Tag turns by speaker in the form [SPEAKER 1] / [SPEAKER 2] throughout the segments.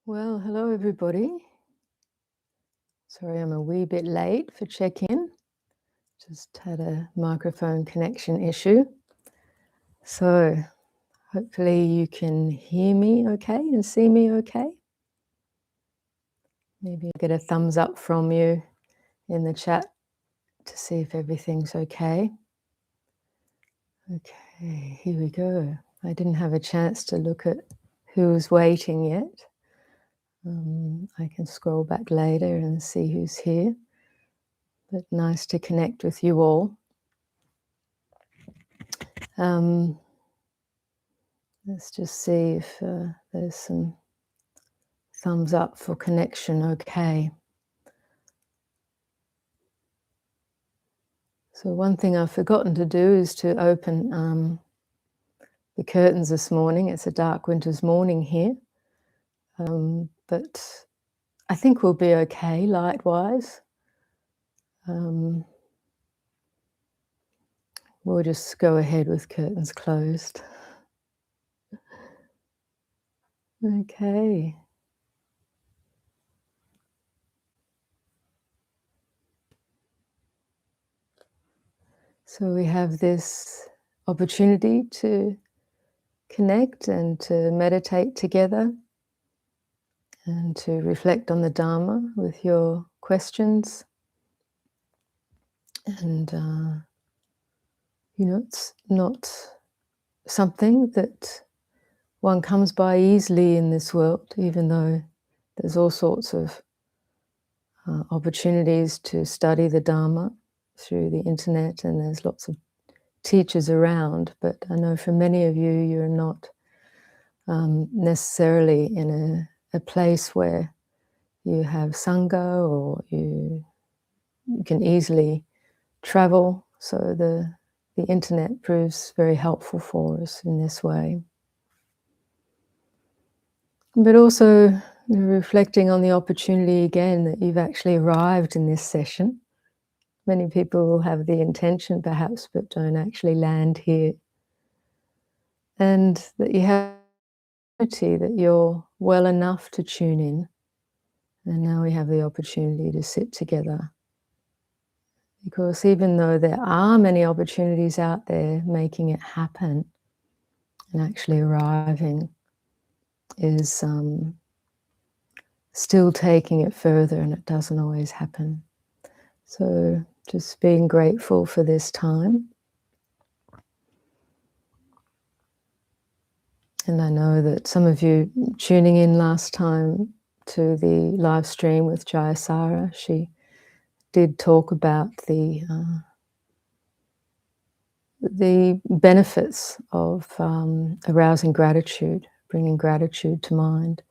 [SPEAKER 1] Well, hello everybody. Sorry I'm a wee bit late for check-in. Just had a microphone connection issue. So hopefully you can hear me okay and see me okay. Maybe I'll get a thumbs up from you in the chat to see if everything's okay. Okay, here we go. I didn't have a chance to look at who's waiting yet. I can scroll back later and see who's here. But nice to connect with you all. Let's just see if there's some thumbs up for connection. Okay. So one thing I've forgotten to do is to open the curtains this morning. It's a dark winter's morning here. But I think we'll be okay light-wise. We'll just go ahead with curtains closed. Okay. So we have this opportunity to connect and to meditate together and to reflect on the Dharma with your questions. And, it's not something that one comes by easily in this world, even though there's all sorts of opportunities to study the Dharma through the internet, and there's lots of teachers around. But I know for many of you, you're not necessarily in a place where you have Sangha or you can easily travel. So the internet proves very helpful for us in this way. But also reflecting on the opportunity again that you've actually arrived in this session. Many people will have the intention perhaps, but don't actually land here. And that you have the opportunity that you're well enough to tune in. And now we have the opportunity to sit together. Because even though there are many opportunities out there, making it happen and actually arriving is still taking it further, and it doesn't always happen. So just being grateful for this time. And I know that some of you tuning in last time to the live stream with Jayasara, she did talk about the benefits of arousing gratitude, bringing gratitude to mind.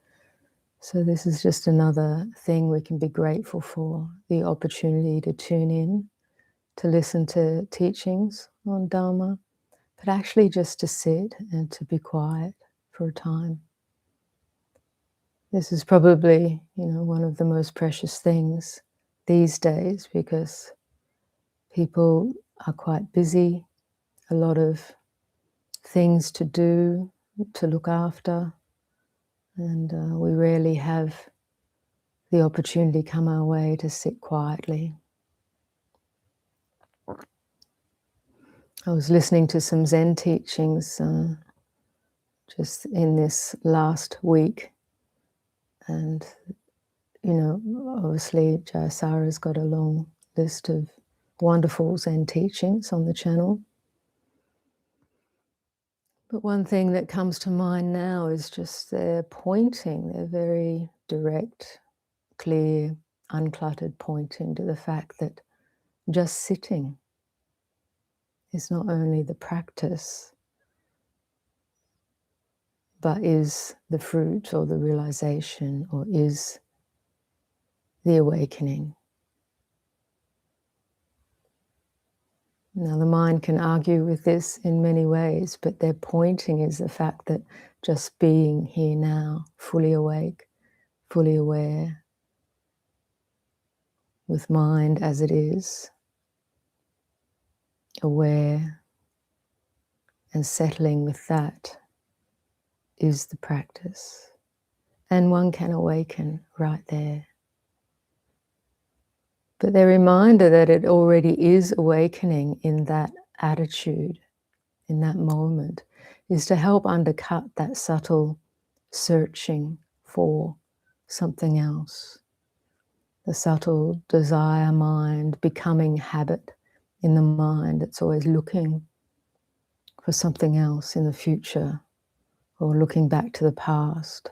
[SPEAKER 1] So this is just another thing we can be grateful for, the opportunity to tune in, to listen to teachings on Dharma, but actually just to sit and to be quiet for a time. This is probably, one of the most precious things these days, because people are quite busy, a lot of things to do, to look after, and we rarely have the opportunity come our way to sit quietly. I was listening to some Zen teachings just in this last week, and obviously Jayasara's got a long list of wonderful Zen teachings on the channel. But one thing that comes to mind now is just their pointing, their very direct, clear, uncluttered pointing to the fact that just sitting is not only the practice, but is the fruit or the realization or is the awakening. Now the mind can argue with this in many ways, but their pointing is the fact that just being here now, fully awake, fully aware, with mind as it is, aware and settling with that is the practice. and one can awaken right there. But the reminder that it already is awakening in that attitude, in that moment, is to help undercut that subtle searching for something else. The subtle desire mind, becoming habit in the mind that's always looking for something else in the future or looking back to the past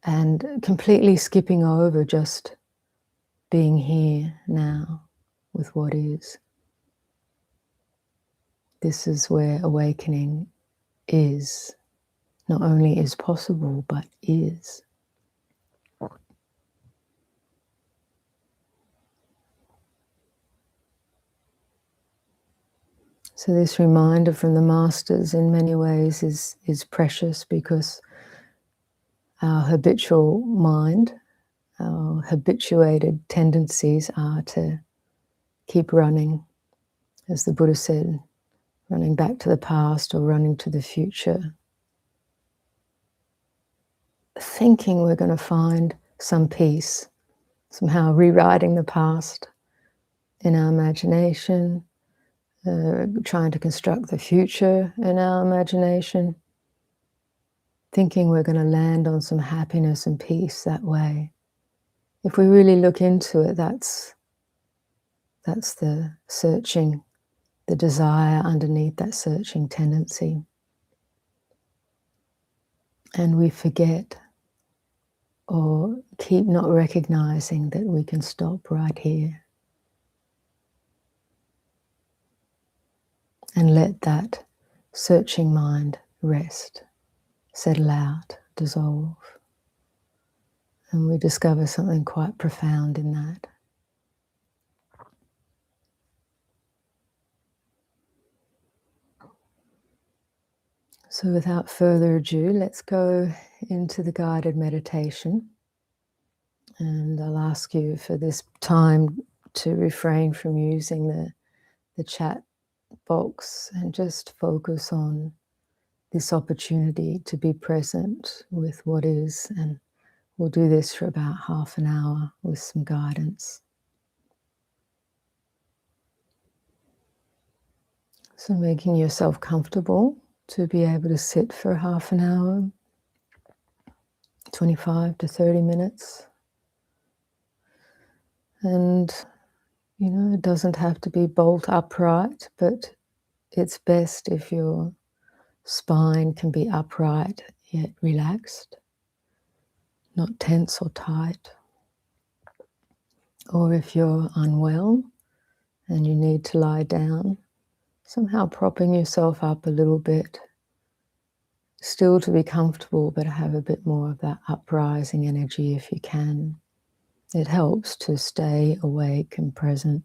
[SPEAKER 1] and completely skipping over just being here now with what is. This is where awakening is, not only is possible, but is. So this reminder from the masters in many ways is precious, because our habitual mind, our habituated tendencies are to keep running, as the Buddha said, running back to the past or running to the future, thinking we're going to find some peace, somehow rewriting the past in our imagination, trying to construct the future in our imagination, thinking we're going to land on some happiness and peace that way. If we really look into it, that's the searching, the desire underneath that searching tendency. And we forget or keep not recognizing that we can stop right here and let that searching mind rest, settle out, dissolve. And we discover something quite profound in that. So without further ado, let's go into the guided meditation. And I'll ask you for this time to refrain from using the chat box and just focus on this opportunity to be present with what is. And we'll do this for about half an hour with some guidance. So making yourself comfortable to be able to sit for half an hour, 25 to 30 minutes. And, it doesn't have to be bolt upright, but it's best if your spine can be upright yet relaxed, not tense or tight. Or if you're unwell and you need to lie down, somehow propping yourself up a little bit, still to be comfortable, but have a bit more of that uprising energy if you can. It helps to stay awake and present.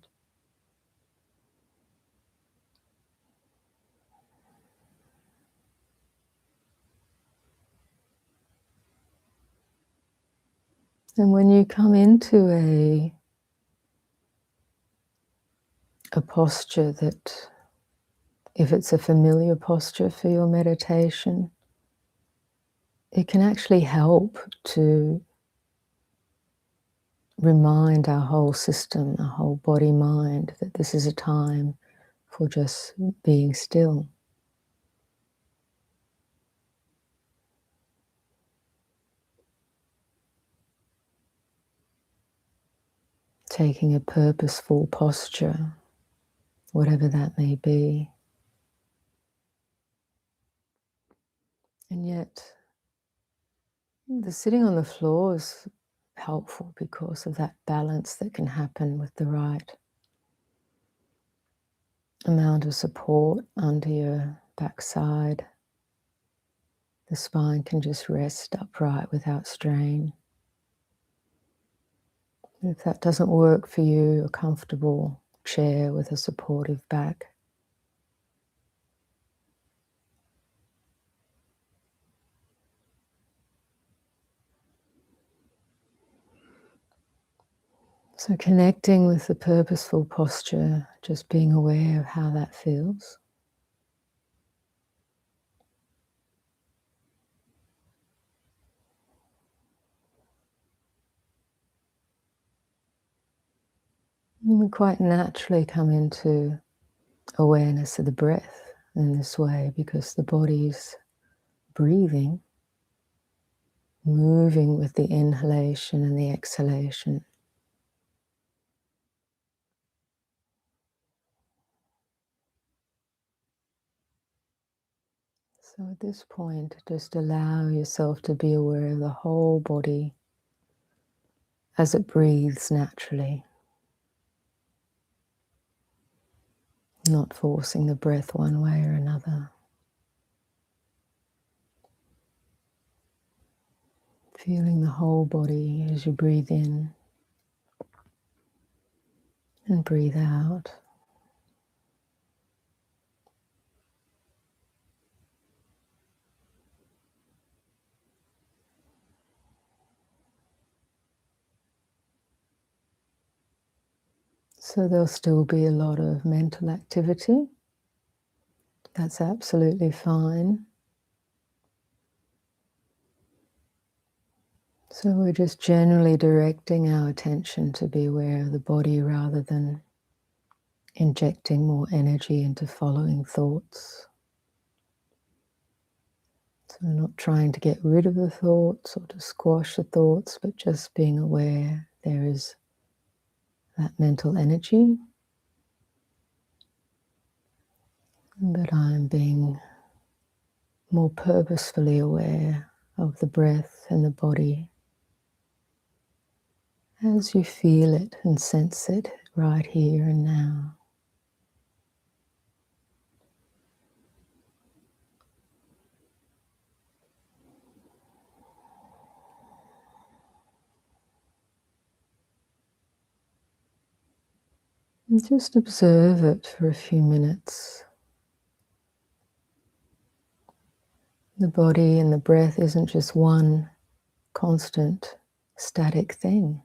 [SPEAKER 1] And when you come into a posture that, if it's a familiar posture for your meditation, it can actually help to remind our whole system, our whole body-mind, that this is a time for just being still. Taking a purposeful posture, whatever that may be. And yet, the sitting on the floor is helpful because of that balance that can happen with the right amount of support under your backside. The spine can just rest upright without strain. If that doesn't work for you, a comfortable chair with a supportive back. So connecting with the purposeful posture, just being aware of how that feels. And we quite naturally come into awareness of the breath in this way because the body's breathing, moving with the inhalation and the exhalation. So at this point, just allow yourself to be aware of the whole body as it breathes naturally, not forcing the breath one way or another. Feeling the whole body as you breathe in and breathe out. So there'll still be a lot of mental activity. That's absolutely fine. So we're just generally directing our attention to be aware of the body rather than injecting more energy into following thoughts. So we're not trying to get rid of the thoughts or to squash the thoughts, but just being aware there is that mental energy. But I'm being more purposefully aware of the breath and the body as you feel it and sense it right here and now. And just observe it for a few minutes. The body and the breath isn't just one constant, static thing.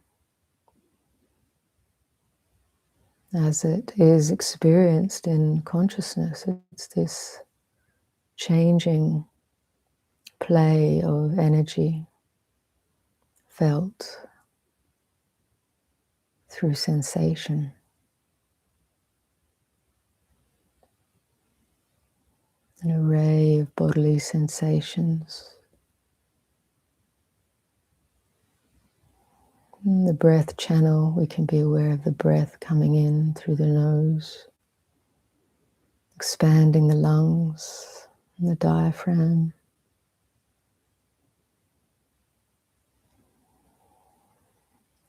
[SPEAKER 1] As it is experienced in consciousness, it's this changing play of energy felt through sensation. An array of bodily sensations. In the breath channel, we can be aware of the breath coming in through the nose, expanding the lungs and the diaphragm.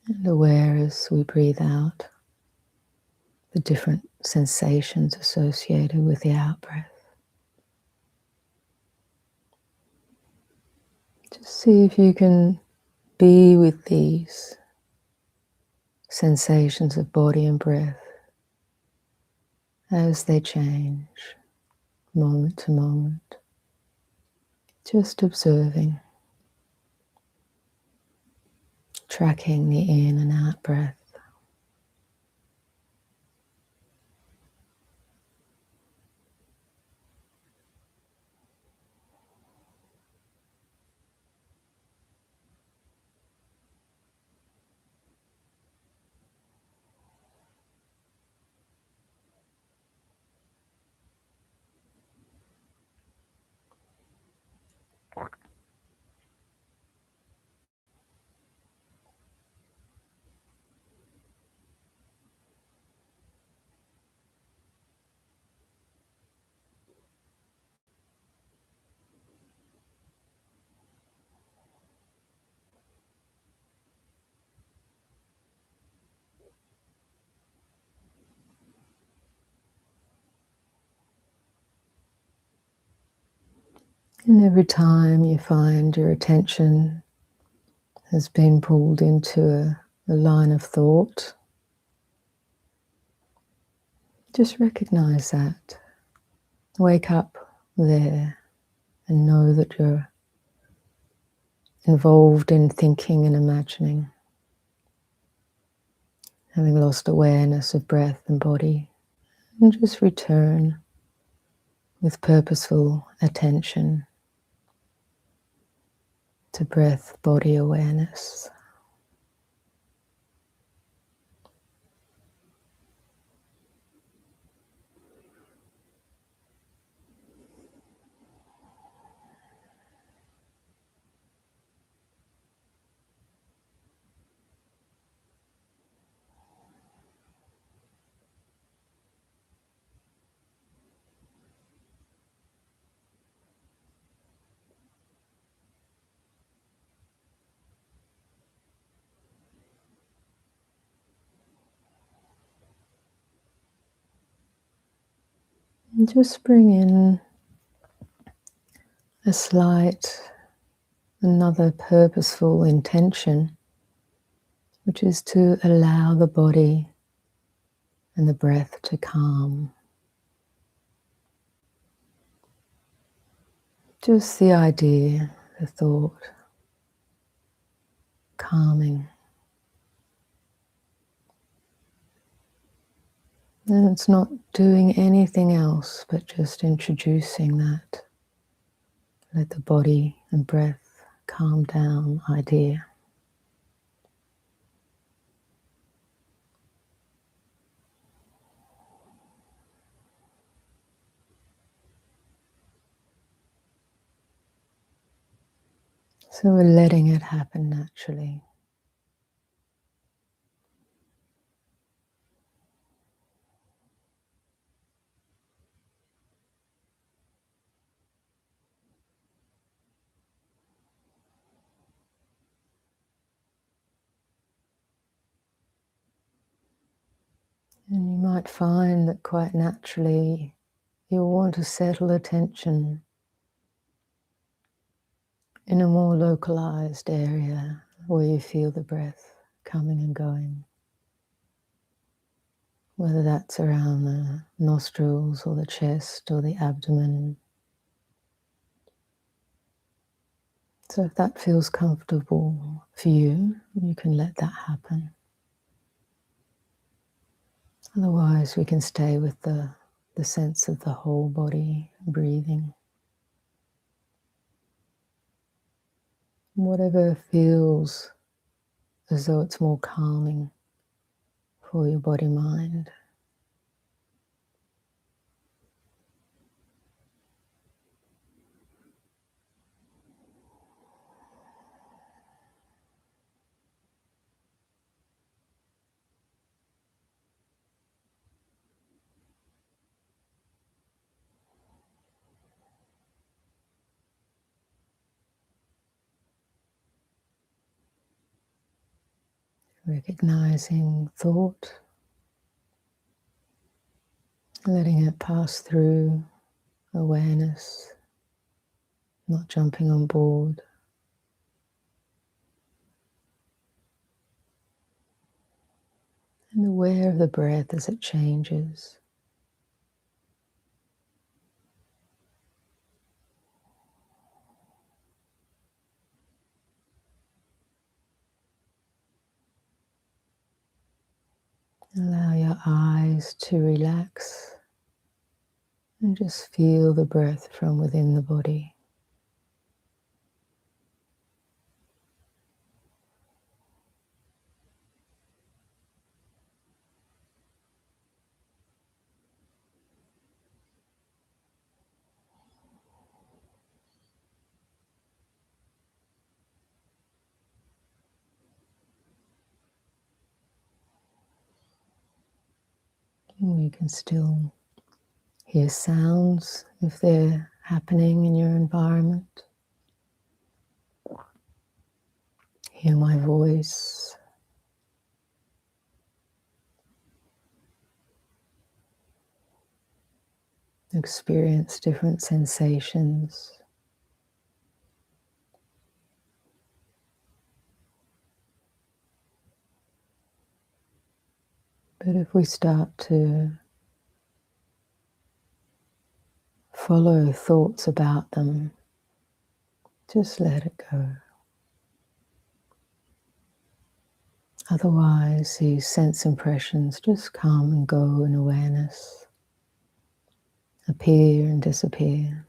[SPEAKER 1] And aware as we breathe out the different sensations associated with the out-breath. Just see if you can be with these sensations of body and breath as they change moment to moment. Just observing, tracking the in and out breath. And every time you find your attention has been pulled into a line of thought, just recognize that. Wake up there and know that you're involved in thinking and imagining, having lost awareness of breath and body, and just return with purposeful attention to breath, body awareness. And just bring in a slight, another purposeful intention, which is to allow the body and the breath to calm. Just the idea, the thought, calming. And it's not doing anything else but just introducing that. Let the body and breath calm down idea. So we're letting it happen naturally. And you might find that quite naturally you'll want to settle attention in a more localized area where you feel the breath coming and going. Whether that's around the nostrils or the chest or the abdomen. So if that feels comfortable for you, you can let that happen. Otherwise, we can stay with the sense of the whole body breathing. Whatever feels as though it's more calming for your body-mind. Recognizing thought, letting it pass through awareness, not jumping on board. And aware of the breath as it changes. Allow your eyes to relax and just feel the breath from within the body. And you can still hear sounds if they're happening in your environment. Hear my voice. Experience different sensations. But if we start to follow thoughts about them, just let it go. Otherwise, these sense impressions just come and go in awareness, appear and disappear.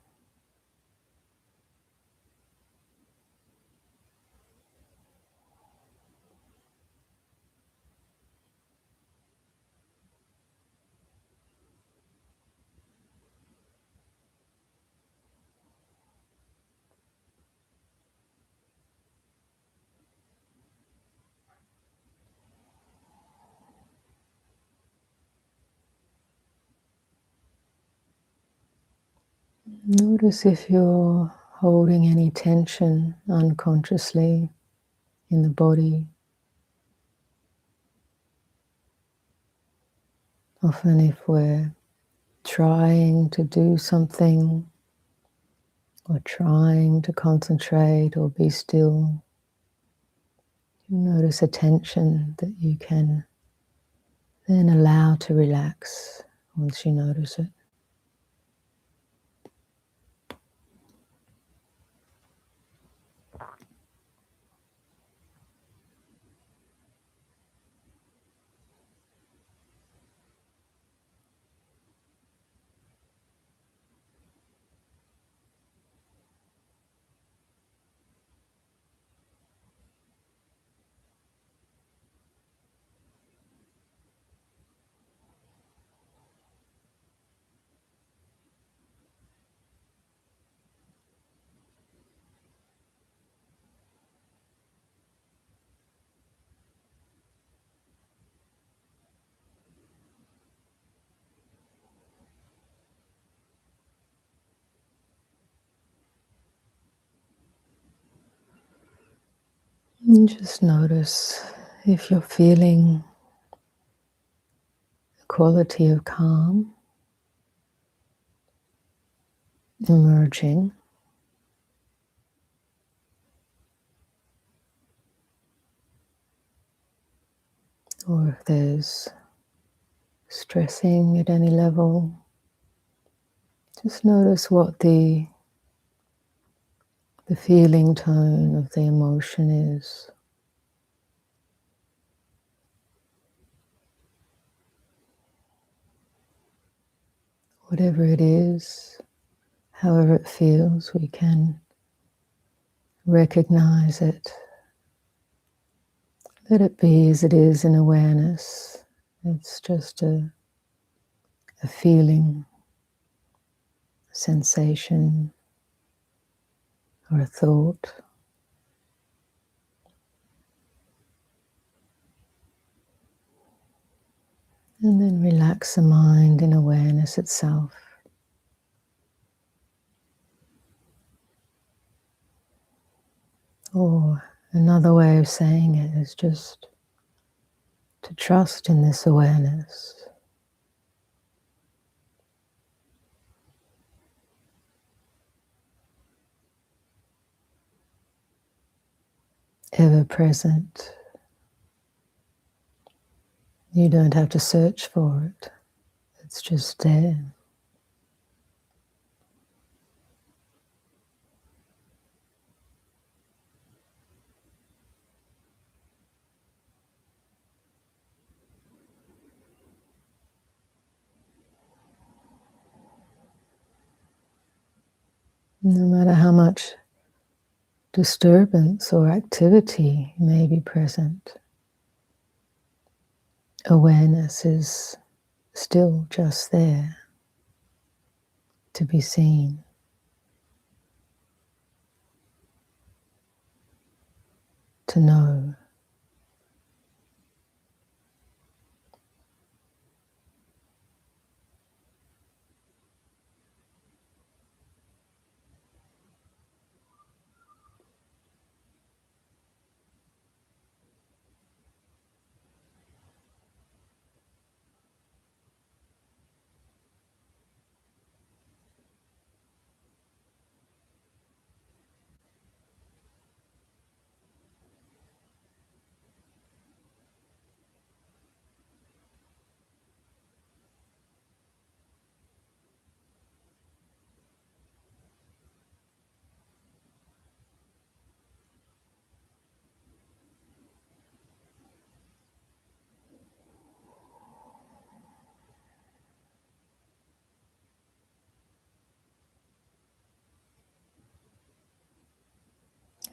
[SPEAKER 1] Notice if you're holding any tension unconsciously in the body. Often if we're trying to do something or trying to concentrate or be still, you notice a tension that you can then allow to relax once you notice it. And just notice if you're feeling the quality of calm emerging, or if there's stressing at any level. Just notice what the feeling tone of the emotion is. Whatever it is, however it feels, we can recognize it. Let it be as it is in awareness. It's just a feeling, a sensation, or a thought. And then relax the mind in awareness itself. Or another way of saying it is just to trust in this awareness. Ever present. You don't have to search for it. It's just there. No matter how much disturbance or activity may be present, awareness is still just there to be seen, to know.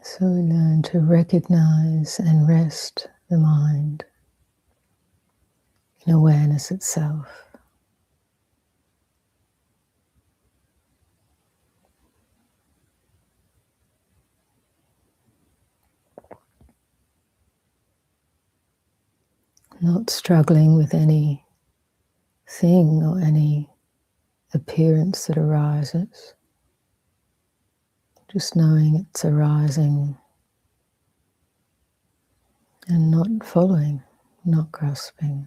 [SPEAKER 1] So we learn to recognize and rest the mind in awareness itself. Not struggling with any thing or any appearance that arises. Just knowing it's arising and not following, not grasping.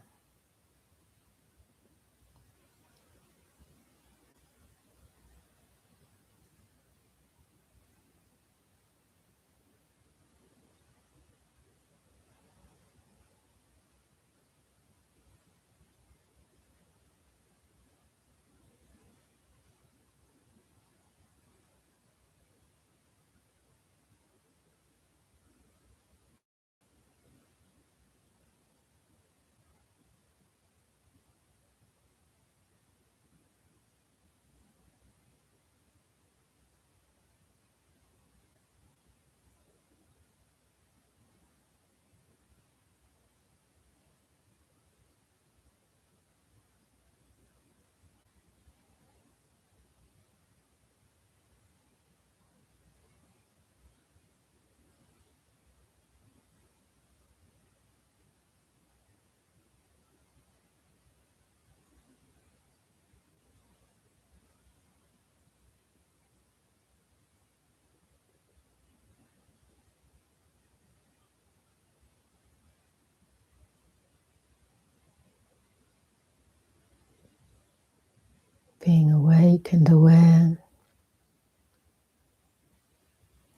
[SPEAKER 1] being awake and aware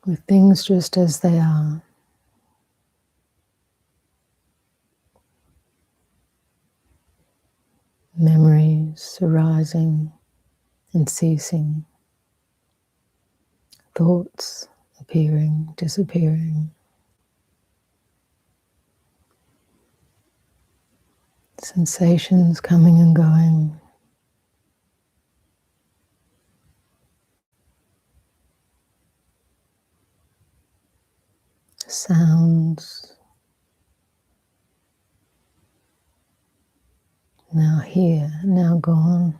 [SPEAKER 1] with things just as they are. Memories arising and ceasing, thoughts appearing, disappearing, sensations coming and going. Sounds now here, now gone.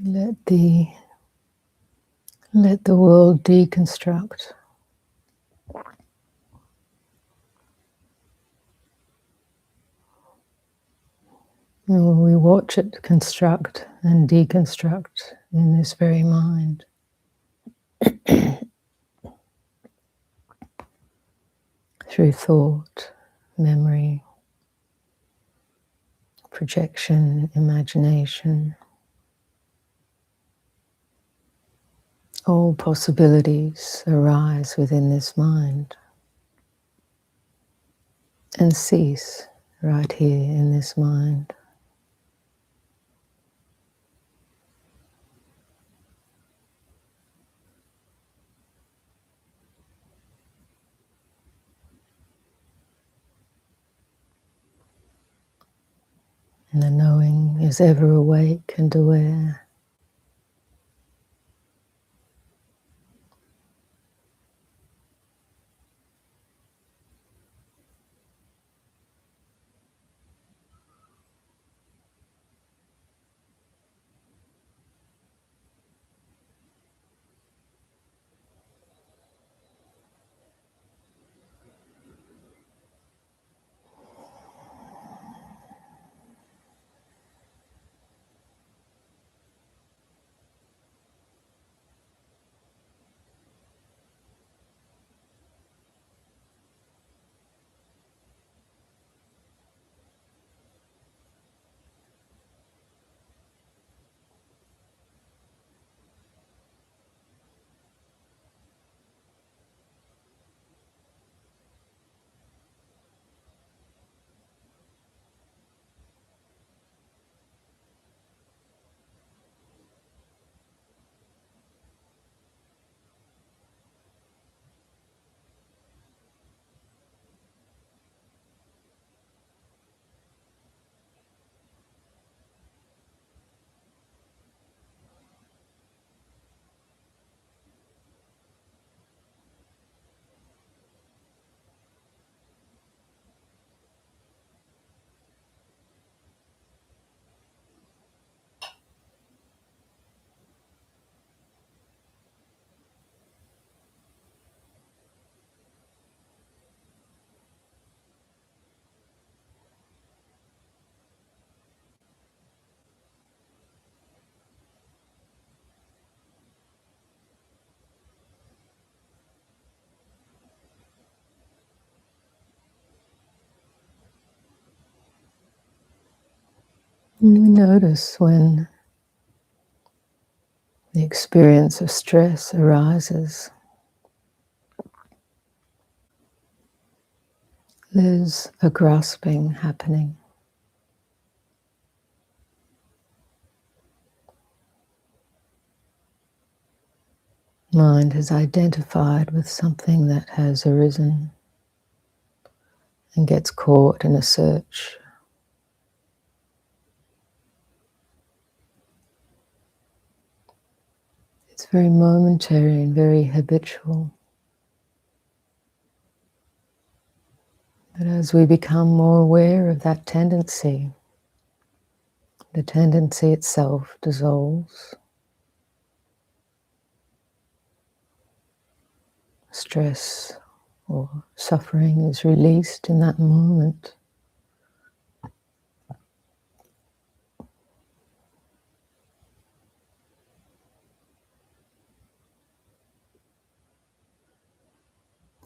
[SPEAKER 1] Let the world deconstruct. And we watch it construct and deconstruct in this very mind. Through thought, memory, projection, imagination. All possibilities arise within this mind and cease right here in this mind. And the knowing is ever awake and aware. And we notice when the experience of stress arises, there's a grasping happening. Mind has identified with something that has arisen and gets caught in a search. It's very momentary and very habitual. But as we become more aware of that tendency, the tendency itself dissolves. Stress or suffering is released in that moment.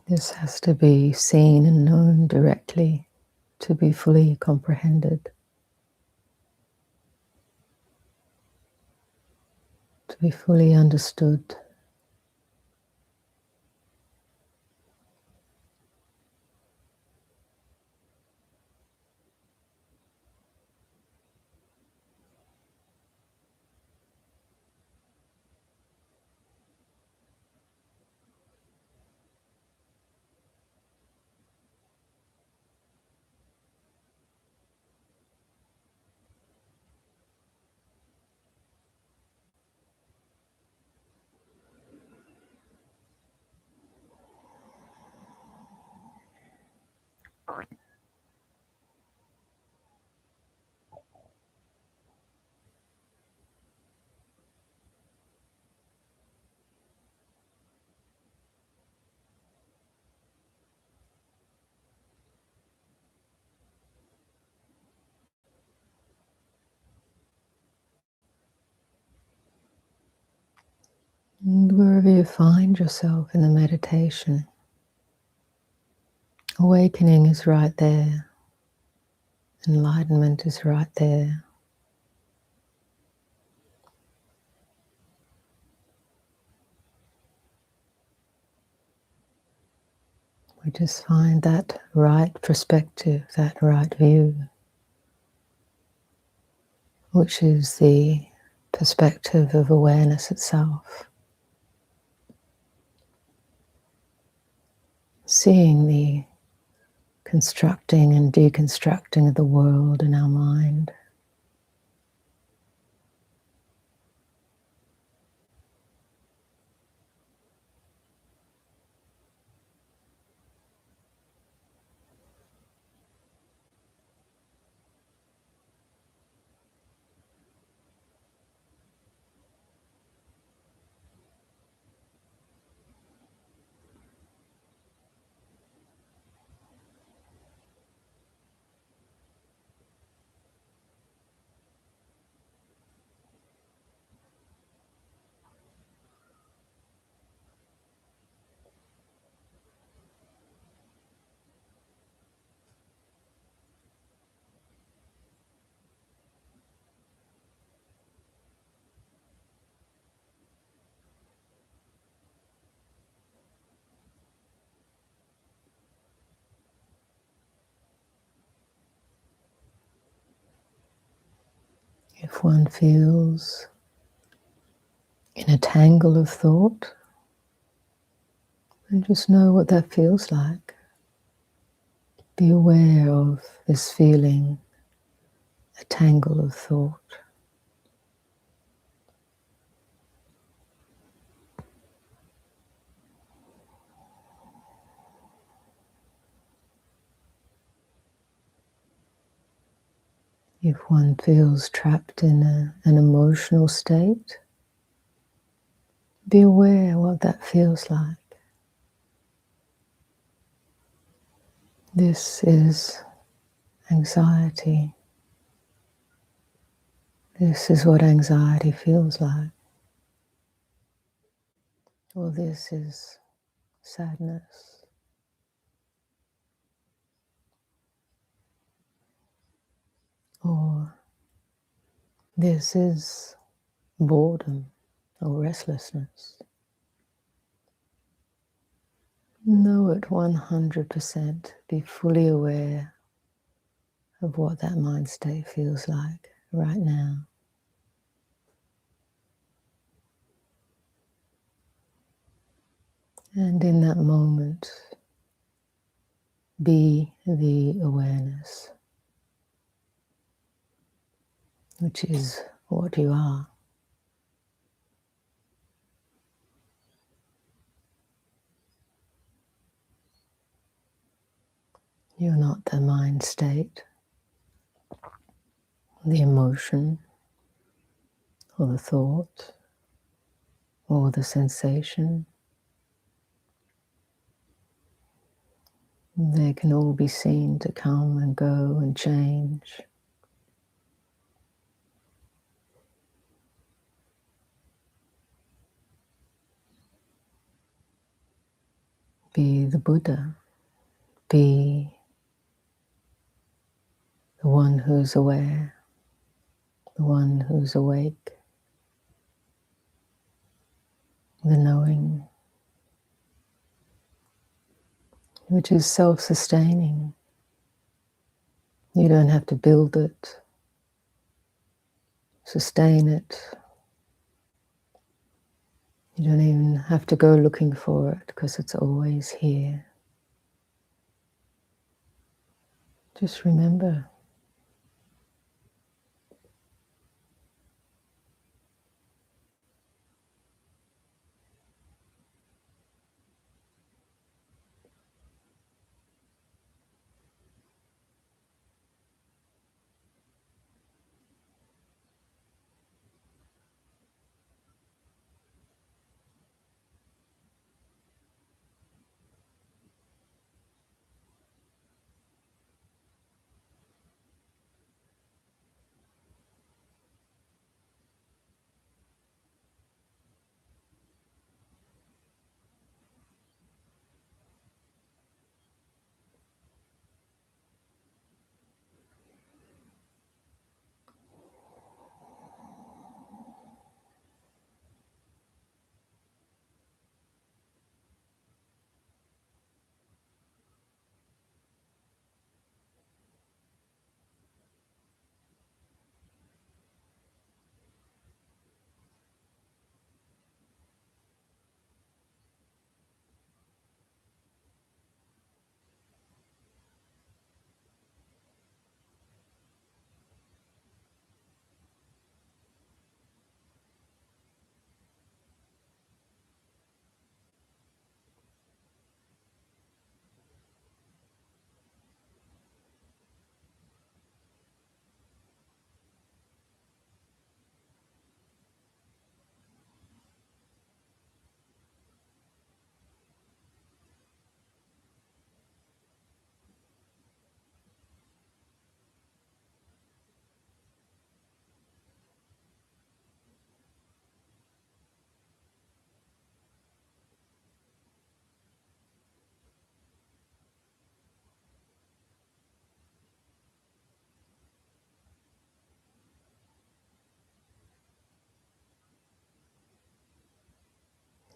[SPEAKER 1] This has to be seen and known directly to be fully comprehended, to be fully understood. And wherever you find yourself in the meditation, awakening is right there. Enlightenment is right there. We just find that right perspective, that right view, which is the perspective of awareness itself. Seeing the constructing and deconstructing of the world in our mind. If one feels in a tangle of thought, then just know what that feels like. Be aware of this feeling, a tangle of thought. If one feels trapped in an emotional state, be aware what that feels like. This is anxiety. This is what anxiety feels like. Or this is sadness. Or this is boredom or restlessness. Know it 100%. Be fully aware of what that mind state feels like right now. And in that moment, be the awareness, which is what you are. You're not the mind state, the emotion, or the thought, or the sensation. They can all be seen to come and go and change. Be the Buddha. Be the one who's aware, the one who's awake, the knowing, which is self-sustaining. You don't have to build it, sustain it. You don't even have to go looking for it because it's always here. Just remember.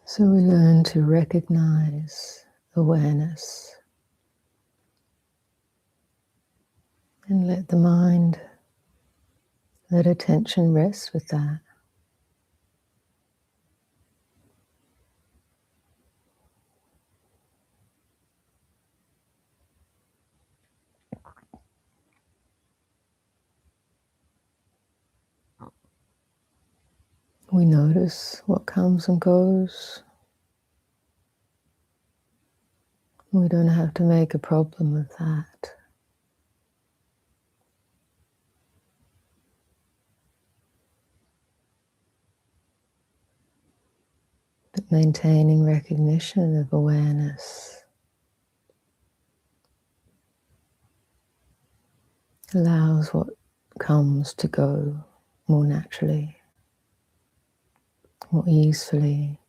[SPEAKER 1] So we learn to recognize awareness and let the mind, let attention rest with that. We notice what comes and goes. We don't have to make a problem of that. But maintaining recognition of awareness allows what comes to go more naturally, more easily.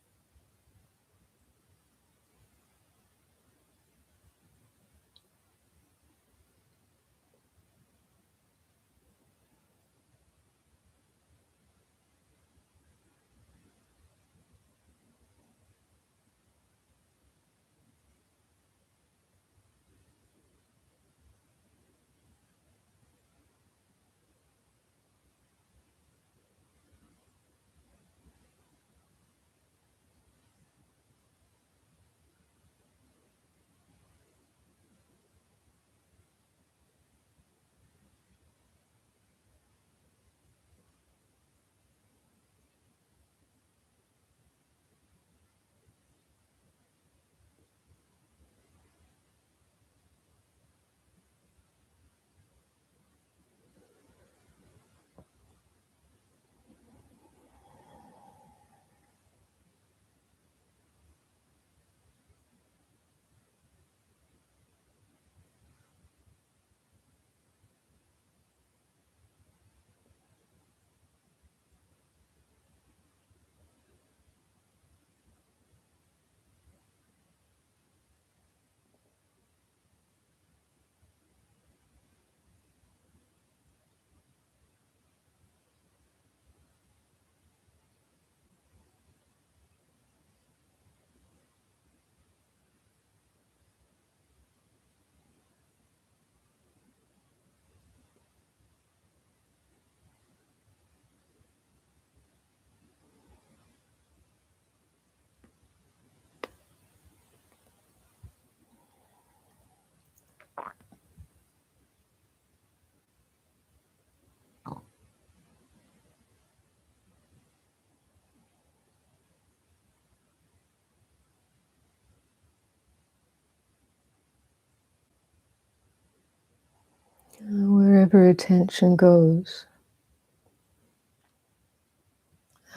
[SPEAKER 1] Wherever attention goes,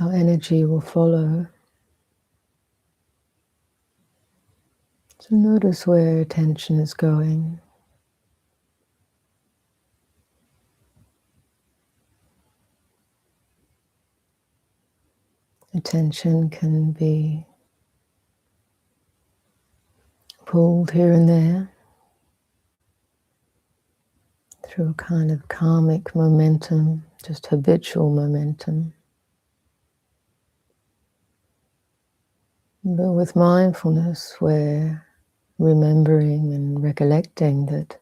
[SPEAKER 1] our energy will follow. So notice where attention is going. Attention can be pulled here and there through a kind of karmic momentum, just habitual momentum. But with mindfulness, we're remembering and recollecting that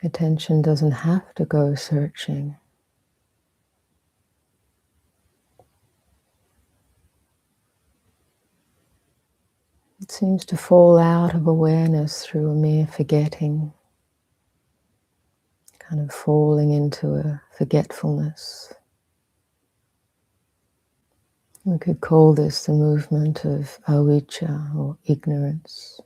[SPEAKER 1] attention doesn't have to go searching. It seems to fall out of awareness through a mere forgetting, kind of falling into a forgetfulness. We could call this the movement of avijja, or ignorance.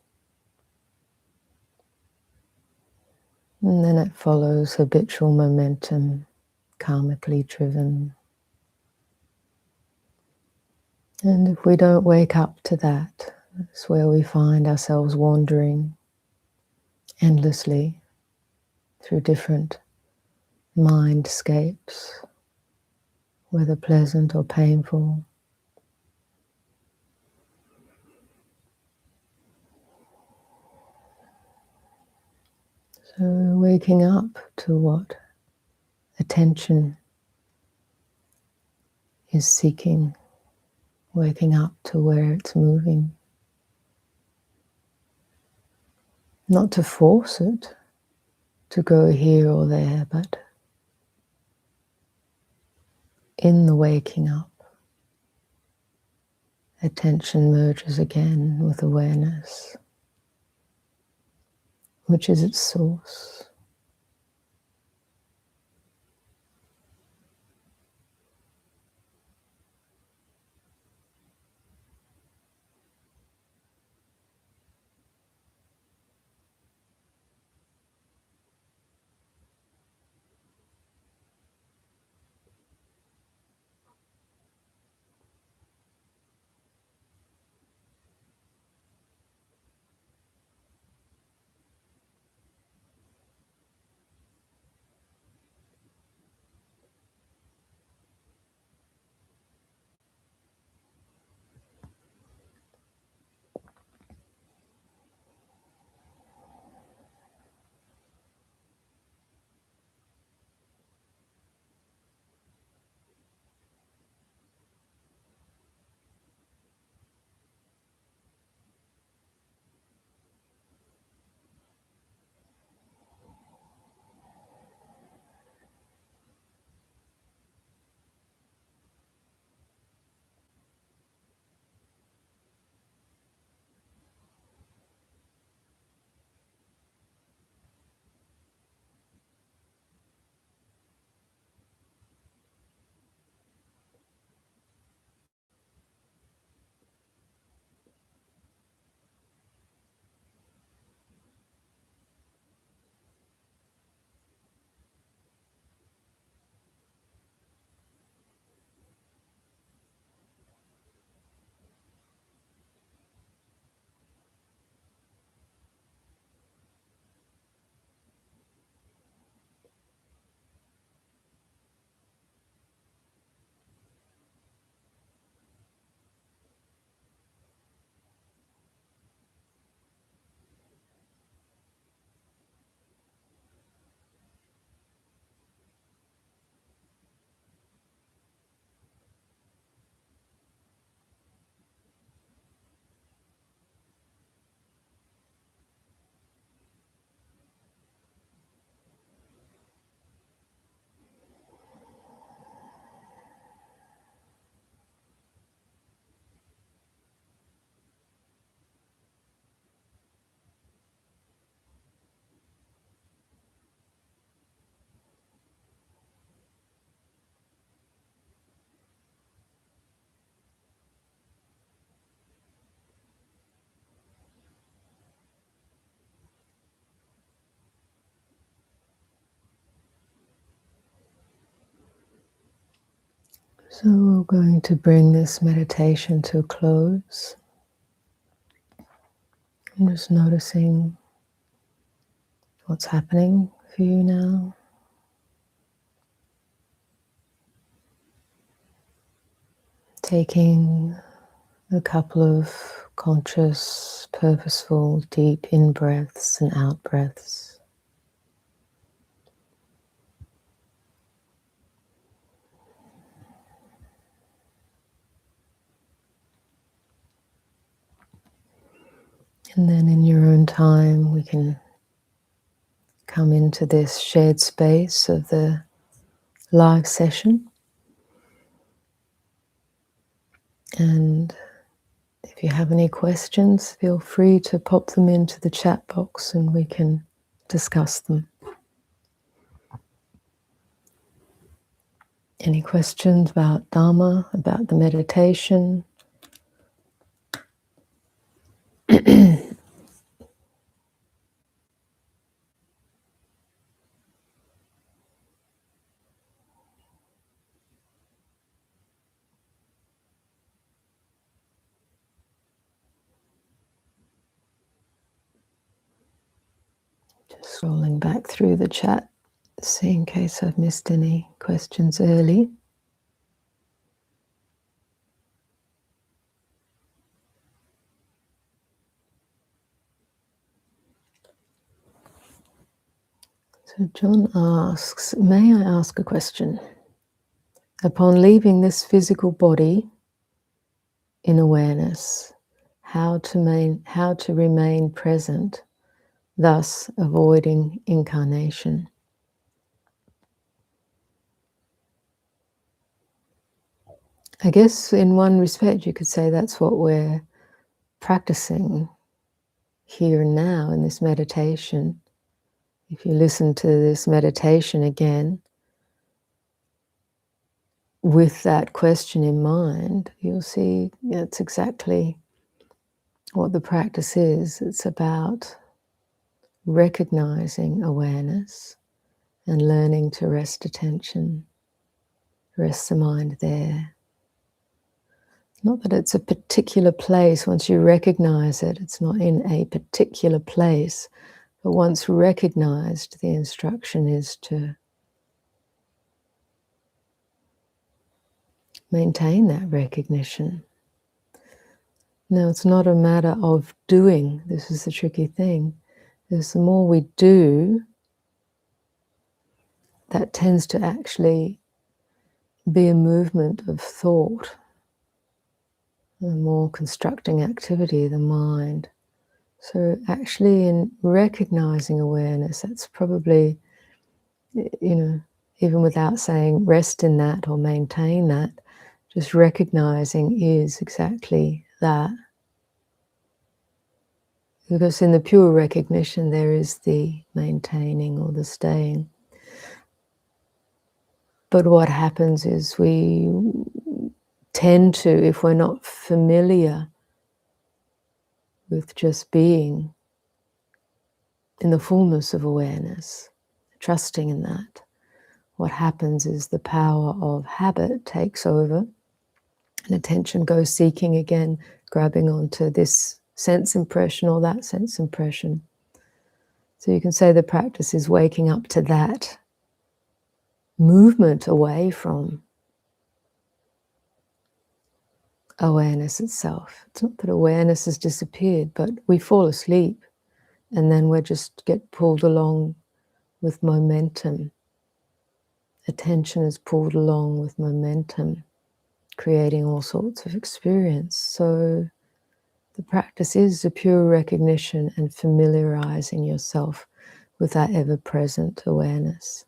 [SPEAKER 1] And then it follows habitual momentum, karmically driven. And if we don't wake up to that, that's where we find ourselves wandering endlessly through different mindscapes, whether pleasant or painful. So waking up to what attention is seeking, waking up to where it's moving. Not to force it to go here or there, but in the waking up, attention merges again with awareness, which is its source. So we're going to bring this meditation to a close. I'm just noticing what's happening for you now. Taking a couple of conscious, purposeful, deep in-breaths and out-breaths. And then in your own time, we can come into this shared space of the live session. And if you have any questions, feel free to pop them into the chat box and we can discuss them. Any questions about Dharma, about the meditation? Just scrolling back through the chat, see in case I've missed any questions early. So John asks, may I ask a question? Upon leaving this physical body in awareness, how to remain present, thus avoiding incarnation? I guess in one respect you could say that's what we're practicing here and now in this meditation. If you listen to this meditation again with that question in mind, you'll see that's exactly what the practice is. It's about recognizing awareness and learning to rest attention, rest the mind there. Not that it's a particular place. Once you recognize it, it's not in a particular place. But once recognized, the instruction is to maintain that recognition. Now, it's not a matter of doing. This is the tricky thing. Because the more we do, that tends to actually be a movement of thought, a more constructing activity of the mind. So actually in recognizing awareness, that's probably, even without saying rest in that or maintain that, just recognizing is exactly that. Because in the pure recognition, there is the maintaining or the staying. But what happens is we tend to, if we're not familiar with just being in the fullness of awareness, trusting in that, what happens is the power of habit takes over and attention goes seeking again, grabbing onto this sense impression or that sense impression. So you can say the practice is waking up to that movement away from awareness itself. It's not that awareness has disappeared, but we fall asleep and then we just get pulled along with momentum. Attention is pulled along with momentum, creating all sorts of experience. So the practice is a pure recognition and familiarizing yourself with that ever-present awareness.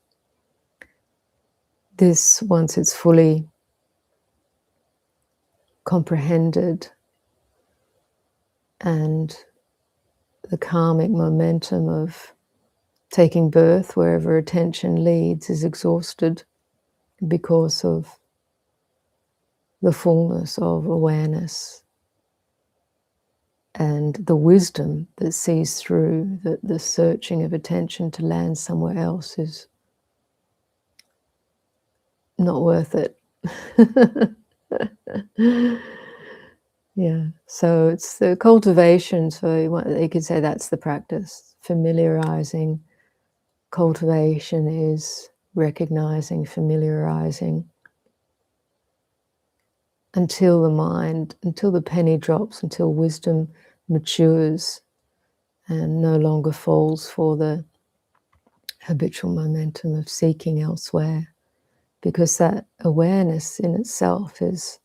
[SPEAKER 1] This, once it's fully comprehended and the karmic momentum of taking birth wherever attention leads is exhausted because of the fullness of awareness and the wisdom that sees through that the searching of attention to land somewhere else is not worth it. Yeah, so it's the cultivation, so you could say that's the practice. Familiarizing, cultivation is recognizing, familiarizing, until the penny drops, until wisdom matures and no longer falls for the habitual momentum of seeking elsewhere, because that awareness in itself is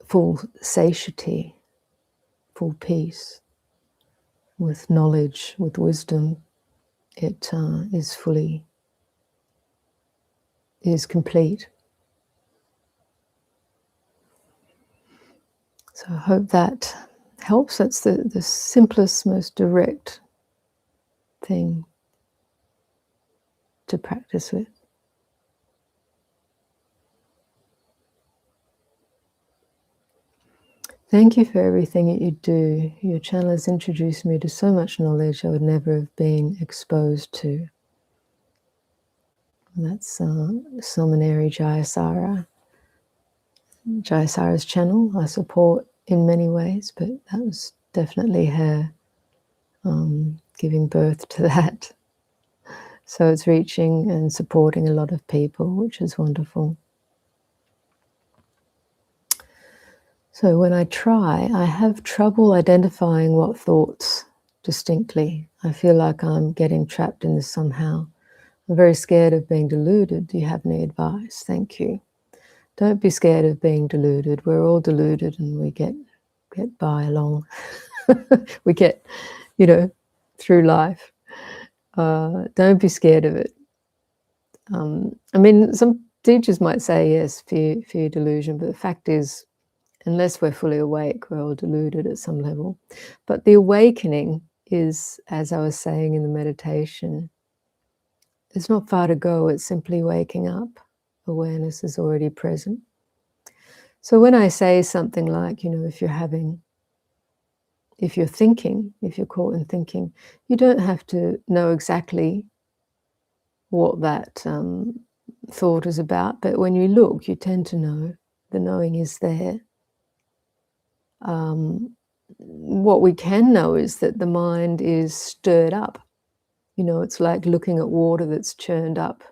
[SPEAKER 1] full satiety, full peace. With knowledge, with wisdom, it is complete. So I hope that helps. That's the simplest, most direct thing to practice with. Thank you for everything that you do. Your channel has introduced me to so much knowledge I would never have been exposed to. And that's Somaneri Jayasara's channel. I support in many ways, but that was definitely her giving birth to that. So it's reaching and supporting a lot of people, which is wonderful. So when I try, I have trouble identifying what thoughts distinctly. I feel like I'm getting trapped in this somehow. I'm very scared of being deluded. Do you have any advice? Thank you. Don't be scared of being deluded. We're all deluded and we get by along. We get, through life. Don't be scared of it. I mean, some teachers might say, yes, fear delusion, but the fact is, unless we're fully awake, we're all deluded at some level. But the awakening is, as I was saying in the meditation, it's not far to go. It's simply waking up. Awareness is already present. So when I say something like, if you're thinking, if you're caught in thinking, you don't have to know exactly what that thought is about, but when you look, you tend to know. The knowing is there. What we can know is that the mind is stirred up. It's like looking at water that's churned up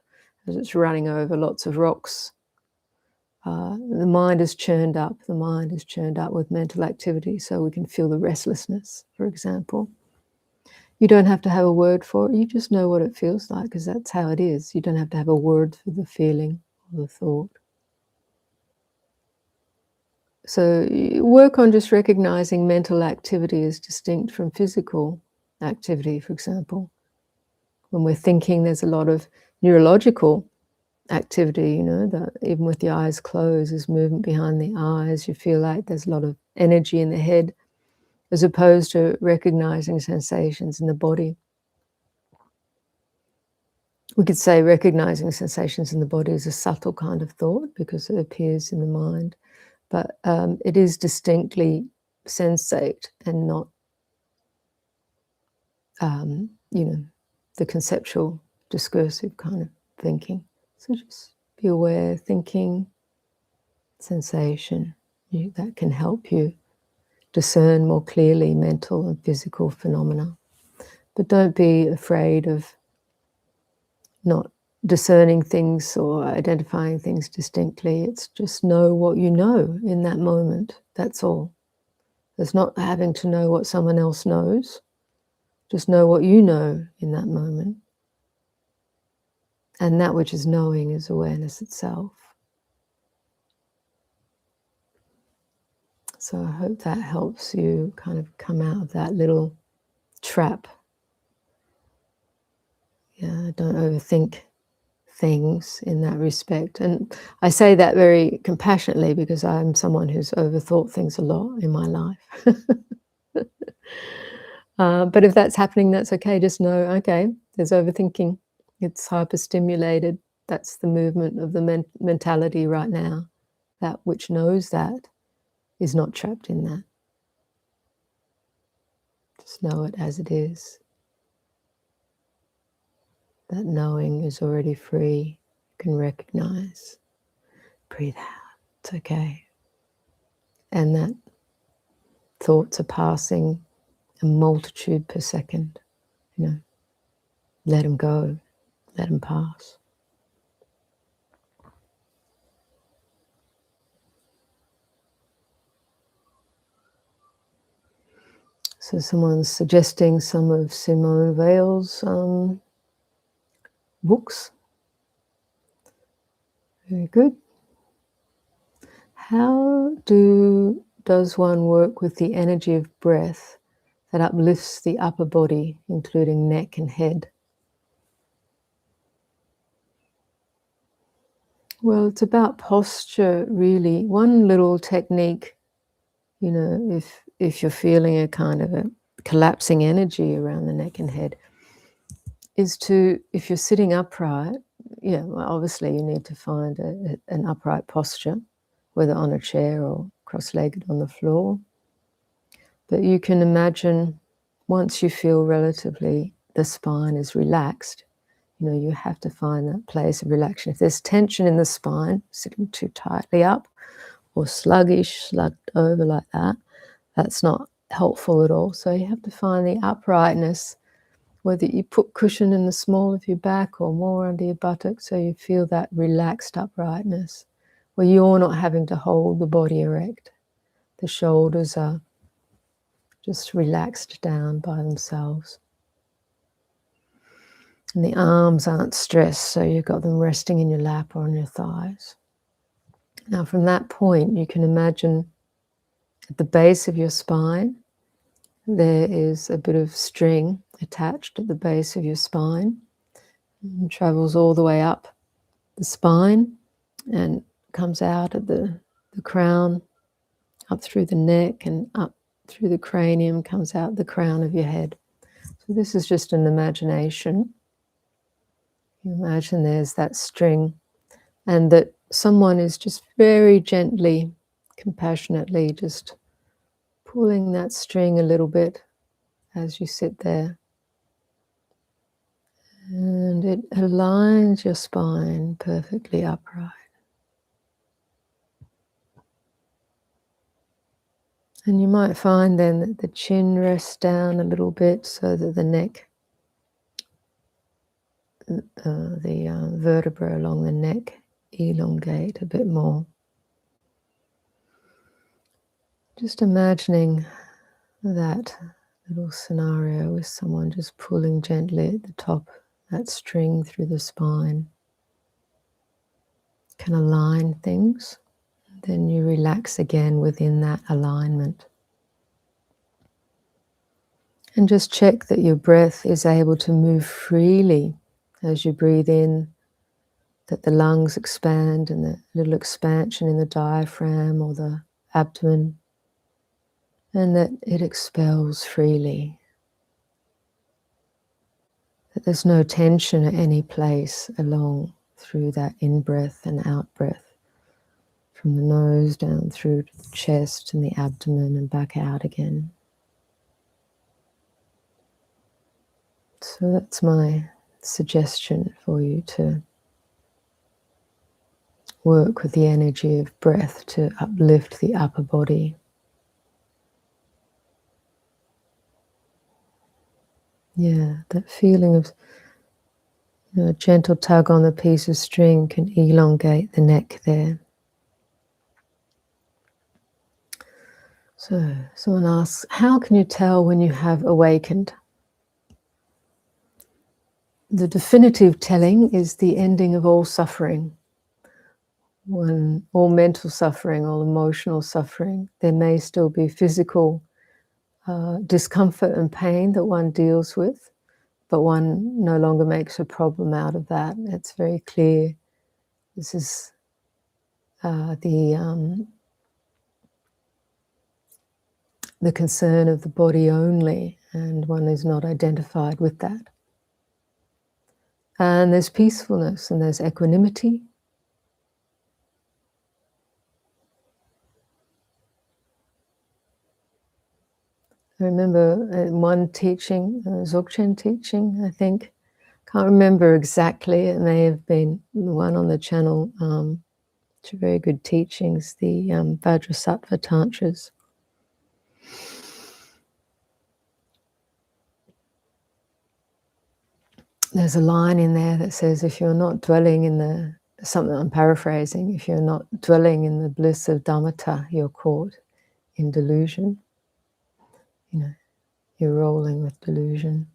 [SPEAKER 1] as it's running over lots of rocks. The mind is churned up. The mind is churned up with mental activity, so we can feel the restlessness, for example. You don't have to have a word for it. You just know what it feels like, because that's how it is. You don't have to have a word for the feeling or the thought. So work on just recognizing mental activity as distinct from physical activity, for example. When we're thinking, there's a lot of neurological activity, that even with the eyes closed, there's movement behind the eyes. You feel like there's a lot of energy in the head, as opposed to recognizing sensations in the body. We could say recognizing sensations in the body is a subtle kind of thought because it appears in the mind, but it is distinctly sensate and not, the conceptual, discursive kind of thinking. So just be aware, thinking, sensation, that can help you discern more clearly mental and physical phenomena. But don't be afraid of not discerning things or identifying things distinctly. It's just know what you know in that moment. That's all. There's not having to know what someone else knows. Just know what you know in that moment. And that which is knowing is awareness itself. So I hope that helps you kind of come out of that little trap. Yeah, don't overthink things in that respect. And I say that very compassionately because I'm someone who's overthought things a lot in my life. But if that's happening, that's okay. Just know, okay, there's overthinking. It's hyperstimulated. That's the movement of the mentality right now. That which knows that is not trapped in that. Just know it as it is. That knowing is already free. You can recognize, breathe out, it's okay. And that thoughts are passing a multitude per second, let them go, let them pass. So someone's suggesting some of Simone Weil's books. Very good. How does one work with the energy of breath that uplifts the upper body, including neck and head? Well, it's about posture, really. One little technique, if you're feeling a kind of a collapsing energy around the neck and head, is to, if you're sitting upright, well, obviously you need to find an upright posture, whether on a chair or cross-legged on the floor. But you can imagine, once you feel relatively, the spine is relaxed, you have to find that place of relaxation. If there's tension in the spine, sitting too tightly up, or sluggish, slugged over like that, that's not helpful at all. So you have to find the uprightness, whether you put cushion in the small of your back or more under your buttocks, so you feel that relaxed uprightness, where you're not having to hold the body erect. The shoulders are just relaxed down by themselves. And the arms aren't stressed, so you've got them resting in your lap or on your thighs. Now from that point, you can imagine at the base of your spine, there is a bit of string attached at the base of your spine, and travels all the way up the spine and comes out at the crown, up through the neck and up through the cranium, comes out the crown of your head. So this is just an imagination. You imagine there's that string, and that someone is just very gently, compassionately just pulling that string a little bit as you sit there. And it aligns your spine perfectly upright. And you might find then that the chin rests down a little bit so that the neck, the vertebrae along the neck elongate a bit more. Just imagining that little scenario with someone just pulling gently at the top, that string through the spine. Can align things. Then you relax again within that alignment. And just check that your breath is able to move freely as you breathe in, that the lungs expand and the little expansion in the diaphragm or the abdomen, and that it expels freely. That there's no tension at any place along through that in-breath and out-breath, from the nose down through to the chest and the abdomen and back out again. So that's my suggestion for you, to work with the energy of breath to uplift the upper body. Yeah, that feeling of a gentle tug on the piece of string can elongate the neck there. So someone asks, how can you tell when you have awakened? The definitive telling is the ending of all suffering. When all mental suffering, all emotional suffering, there may still be physical discomfort and pain that one deals with, but one no longer makes a problem out of that. It's very clear. This is the concern of the body only, and one is not identified with that. And there's peacefulness and there's equanimity. I remember one teaching, Dzogchen teaching, I think, Can't remember exactly. It may have been the one on the channel. It's very good teachings, the Vajrasattva Tantras. There's a line in there that says, if you're not dwelling in the, something I'm paraphrasing, if you're not dwelling in the bliss of Dhammatta, you're caught in delusion. You know, you're rolling with delusion.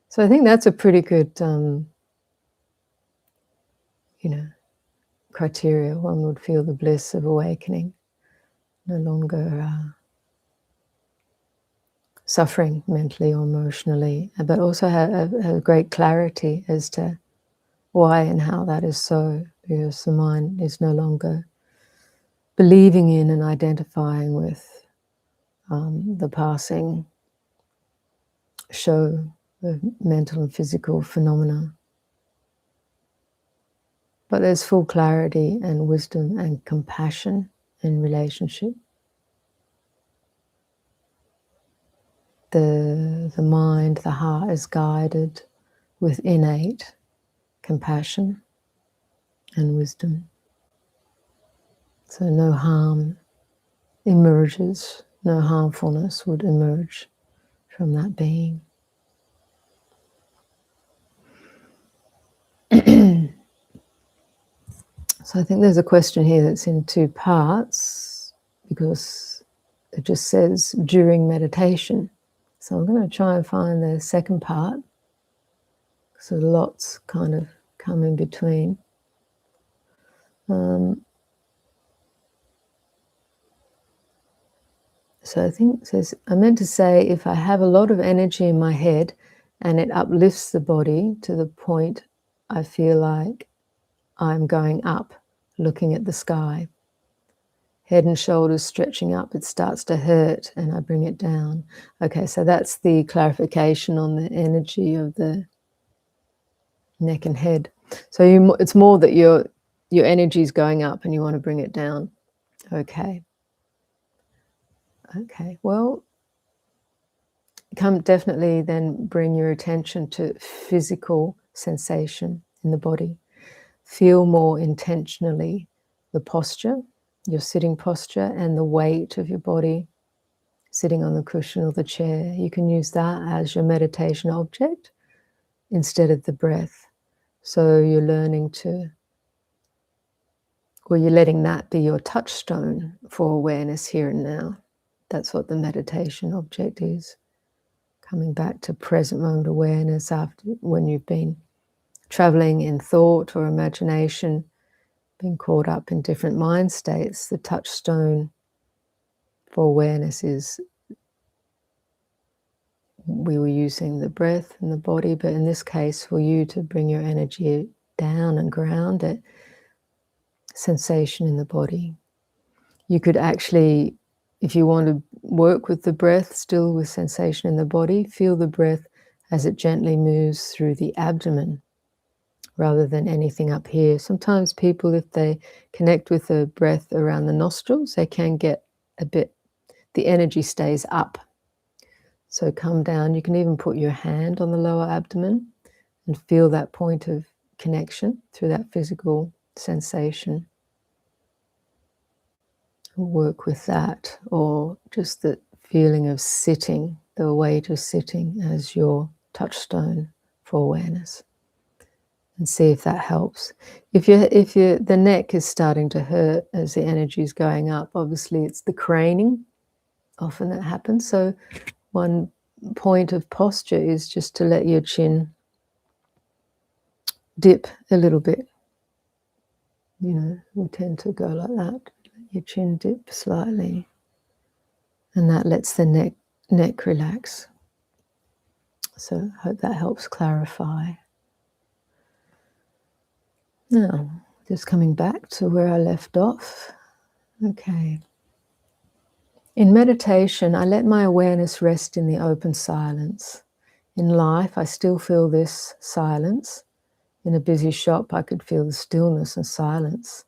[SPEAKER 1] So I think that's a pretty good, you know, criteria. One would feel the bliss of awakening, no longer suffering mentally or emotionally, but also have great clarity as to why and how that is so, because the mind is no longer believing in and identifying with the passing show of mental and physical phenomena. But there's full clarity and wisdom and compassion in relationship. The mind, the heart is guided with innate compassion and wisdom. So no harm emerges, no harmfulness would emerge from that being. So I think there's a question here that's in two parts, because it just says during meditation. So I'm going to try and find the second part, so lots kind of come in between. So I think it says, I meant to say, if I have a lot of energy in my head and it uplifts the body to the point I feel like I'm going up, looking at the sky. Head and shoulders stretching up, it starts to hurt and I bring it down. Okay, so that's the clarification on the energy of the neck and head. So it's more that your energy is going up and you want to bring it down. Okay. Okay, well, definitely then bring your attention to physical sensation in the body. Feel more intentionally the posture, your sitting posture, and the weight of your body sitting on the cushion or the chair. You can use that as your meditation object instead of the breath. So you're learning to, or you're letting that be your touchstone for awareness here and now. That's what the meditation object is. Coming back to present moment awareness after, when you've been traveling in thought or imagination, being caught up in different mind states, the touchstone for awareness is, we were using the breath and the body, but in this case for you to bring your energy down and ground it, sensation in the body. You could actually, if you want to work with the breath, still with sensation in the body, feel the breath as it gently moves through the abdomen rather than anything up here. Sometimes people, if they connect with the breath around the nostrils, they can get a bit, the energy stays up. So come down. You can even put your hand on the lower abdomen and feel that point of connection through that physical sensation. Work with that, or just the feeling of sitting, the weight of sitting as your touchstone for awareness, and see if that helps. If the neck is starting to hurt as the energy is going up, obviously it's the craning. Often that happens. So one point of posture is just to let your chin dip a little bit. You know, we tend to go like that. Let your chin dip slightly, and that lets the neck relax. So I hope that helps clarify. Now, just coming back to where I left off. Okay. In meditation, I let my awareness rest in the open silence. In life, I still feel this silence. In a busy shop, I could feel the stillness and silence.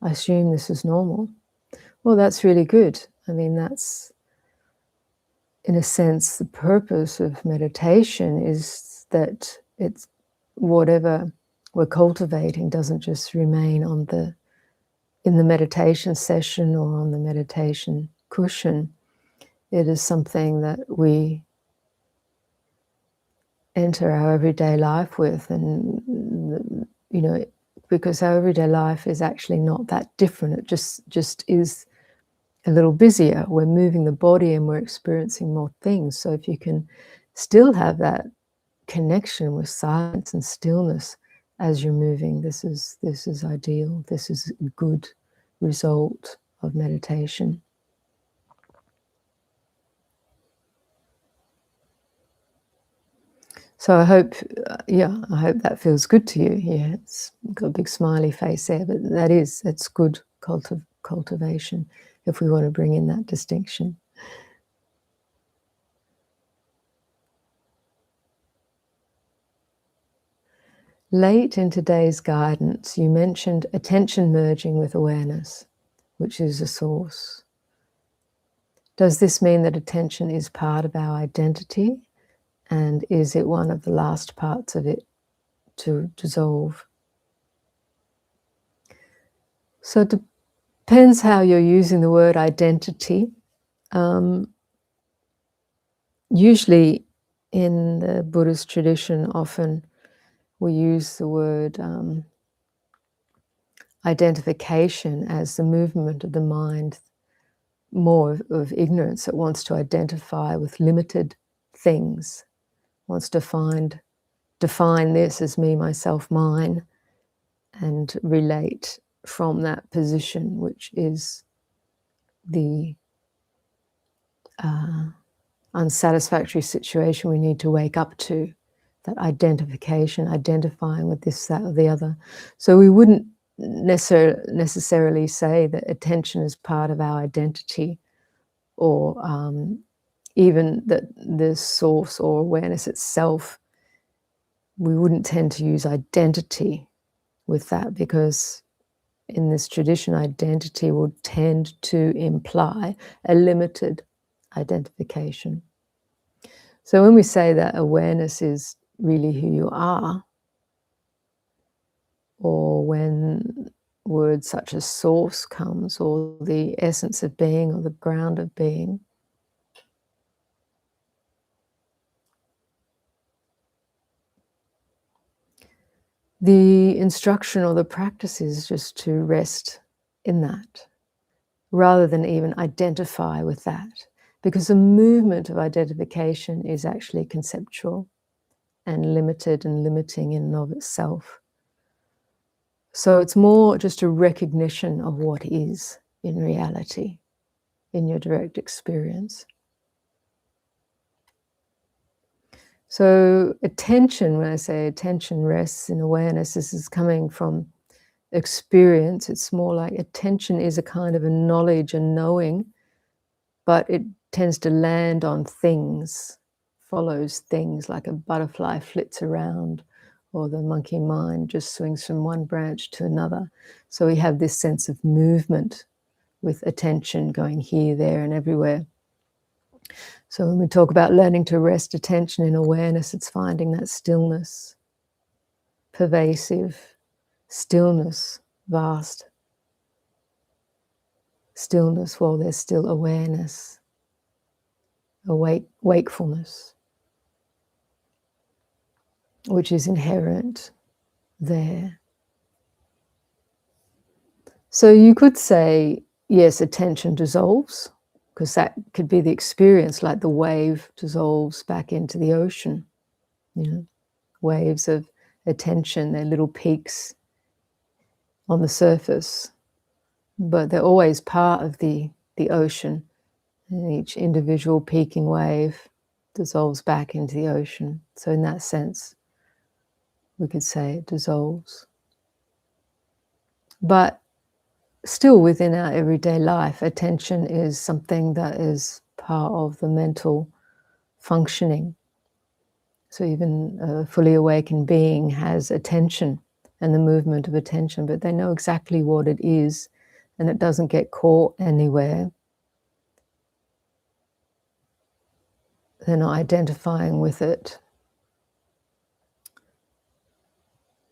[SPEAKER 1] I assume this is normal. Well, that's really good. I mean, that's, in a sense, the purpose of meditation is that whatever we're cultivating doesn't just remain in the meditation session or on the meditation cushion. It is something that we enter our everyday life with, and because our everyday life is actually not that different. It just is a little busier. We're moving the body and we're experiencing more things. So if you can still have that connection with silence and stillness as you're moving, this is ideal. This is a good result of meditation. So I hope, I hope that feels good to you. Yeah, it's got a big smiley face there, but it's good cultivation if we want to bring in that distinction. Late in today's guidance, you mentioned attention merging with awareness, which is a source. Does this mean that attention is part of our identity? And is it one of the last parts of it to dissolve? So it depends how you're using the word identity. Usually in the Buddhist tradition, often we use the word identification as the movement of the mind, more of ignorance that wants to identify with limited things, wants to define this as me, myself, mine, and relate from that position, which is the unsatisfactory situation we need to wake up to, that identification, identifying with this, that, or the other. So we wouldn't necessarily say that attention is part of our identity, or even that the source or awareness itself. We wouldn't tend to use identity with that, because in this tradition, identity will tend to imply a limited identification. So when we say that awareness is really who you are, or when words such as source comes, or the essence of being, or the ground of being, the instruction or the practice is just to rest in that, rather than even identify with that, because the movement of identification is actually conceptual and limited and limiting in and of itself. So it's more just a recognition of what is in reality, in your direct experience. So attention, when I say attention rests in awareness, this is coming from experience. It's more like attention is a kind of a knowledge and knowing, but it tends to land on things, follows things, like a butterfly flits around, or the monkey mind just swings from one branch to another. So we have this sense of movement with attention going here, there, and everywhere. So when we talk about learning to rest attention in awareness, it's finding that stillness, pervasive stillness, vast stillness while there's still awareness, wakefulness, which is inherent there. So you could say, yes, attention dissolves, because that could be the experience, like the wave dissolves back into the ocean. Waves of attention, they're little peaks on the surface, but they're always part of the ocean, and each individual peaking wave dissolves back into the ocean. So in that sense, we could say it dissolves. But still within our everyday life, attention is something that is part of the mental functioning. So even a fully awakened being has attention and the movement of attention, but they know exactly what it is, and it doesn't get caught anywhere. They're not identifying with it.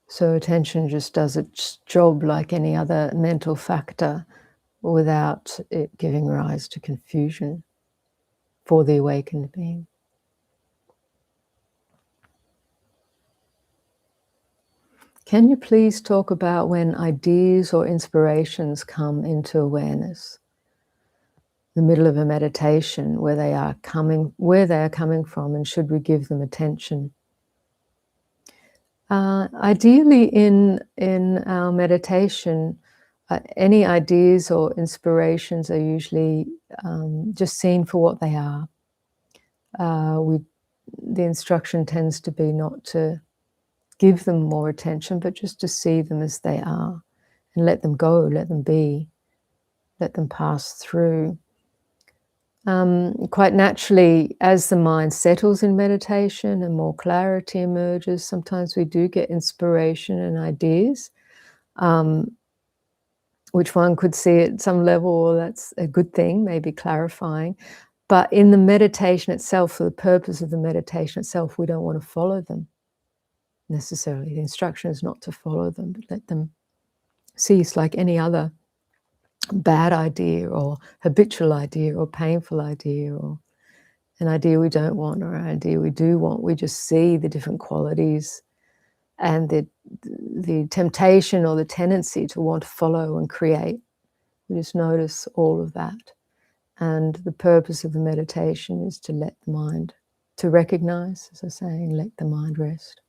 [SPEAKER 1] So attention just does its job like any other mental factor without it giving rise to confusion for the awakened being. Can you please talk about when ideas or inspirations come into awareness? The middle of a meditation, where they are coming from, and should we give them attention? Ideally, in our meditation, any ideas or inspirations are usually just seen for what they are. The instruction tends to be not to give them more attention, but just to see them as they are and let them go, let them be, let them pass through. Quite naturally, as the mind settles in meditation and more clarity emerges, sometimes we do get inspiration and ideas, which one could see at some level, well, that's a good thing, maybe clarifying. But in the meditation itself, for the purpose of the meditation itself, we don't want to follow them necessarily. The instruction is not to follow them, but let them cease like any other bad idea or habitual idea or painful idea or an idea we don't want or an idea we do want. We just see the different qualities and the temptation or the tendency to want to follow and create. We just notice all of that. And the purpose of the meditation is to let the mind, to recognize, as I say, and let the mind rest.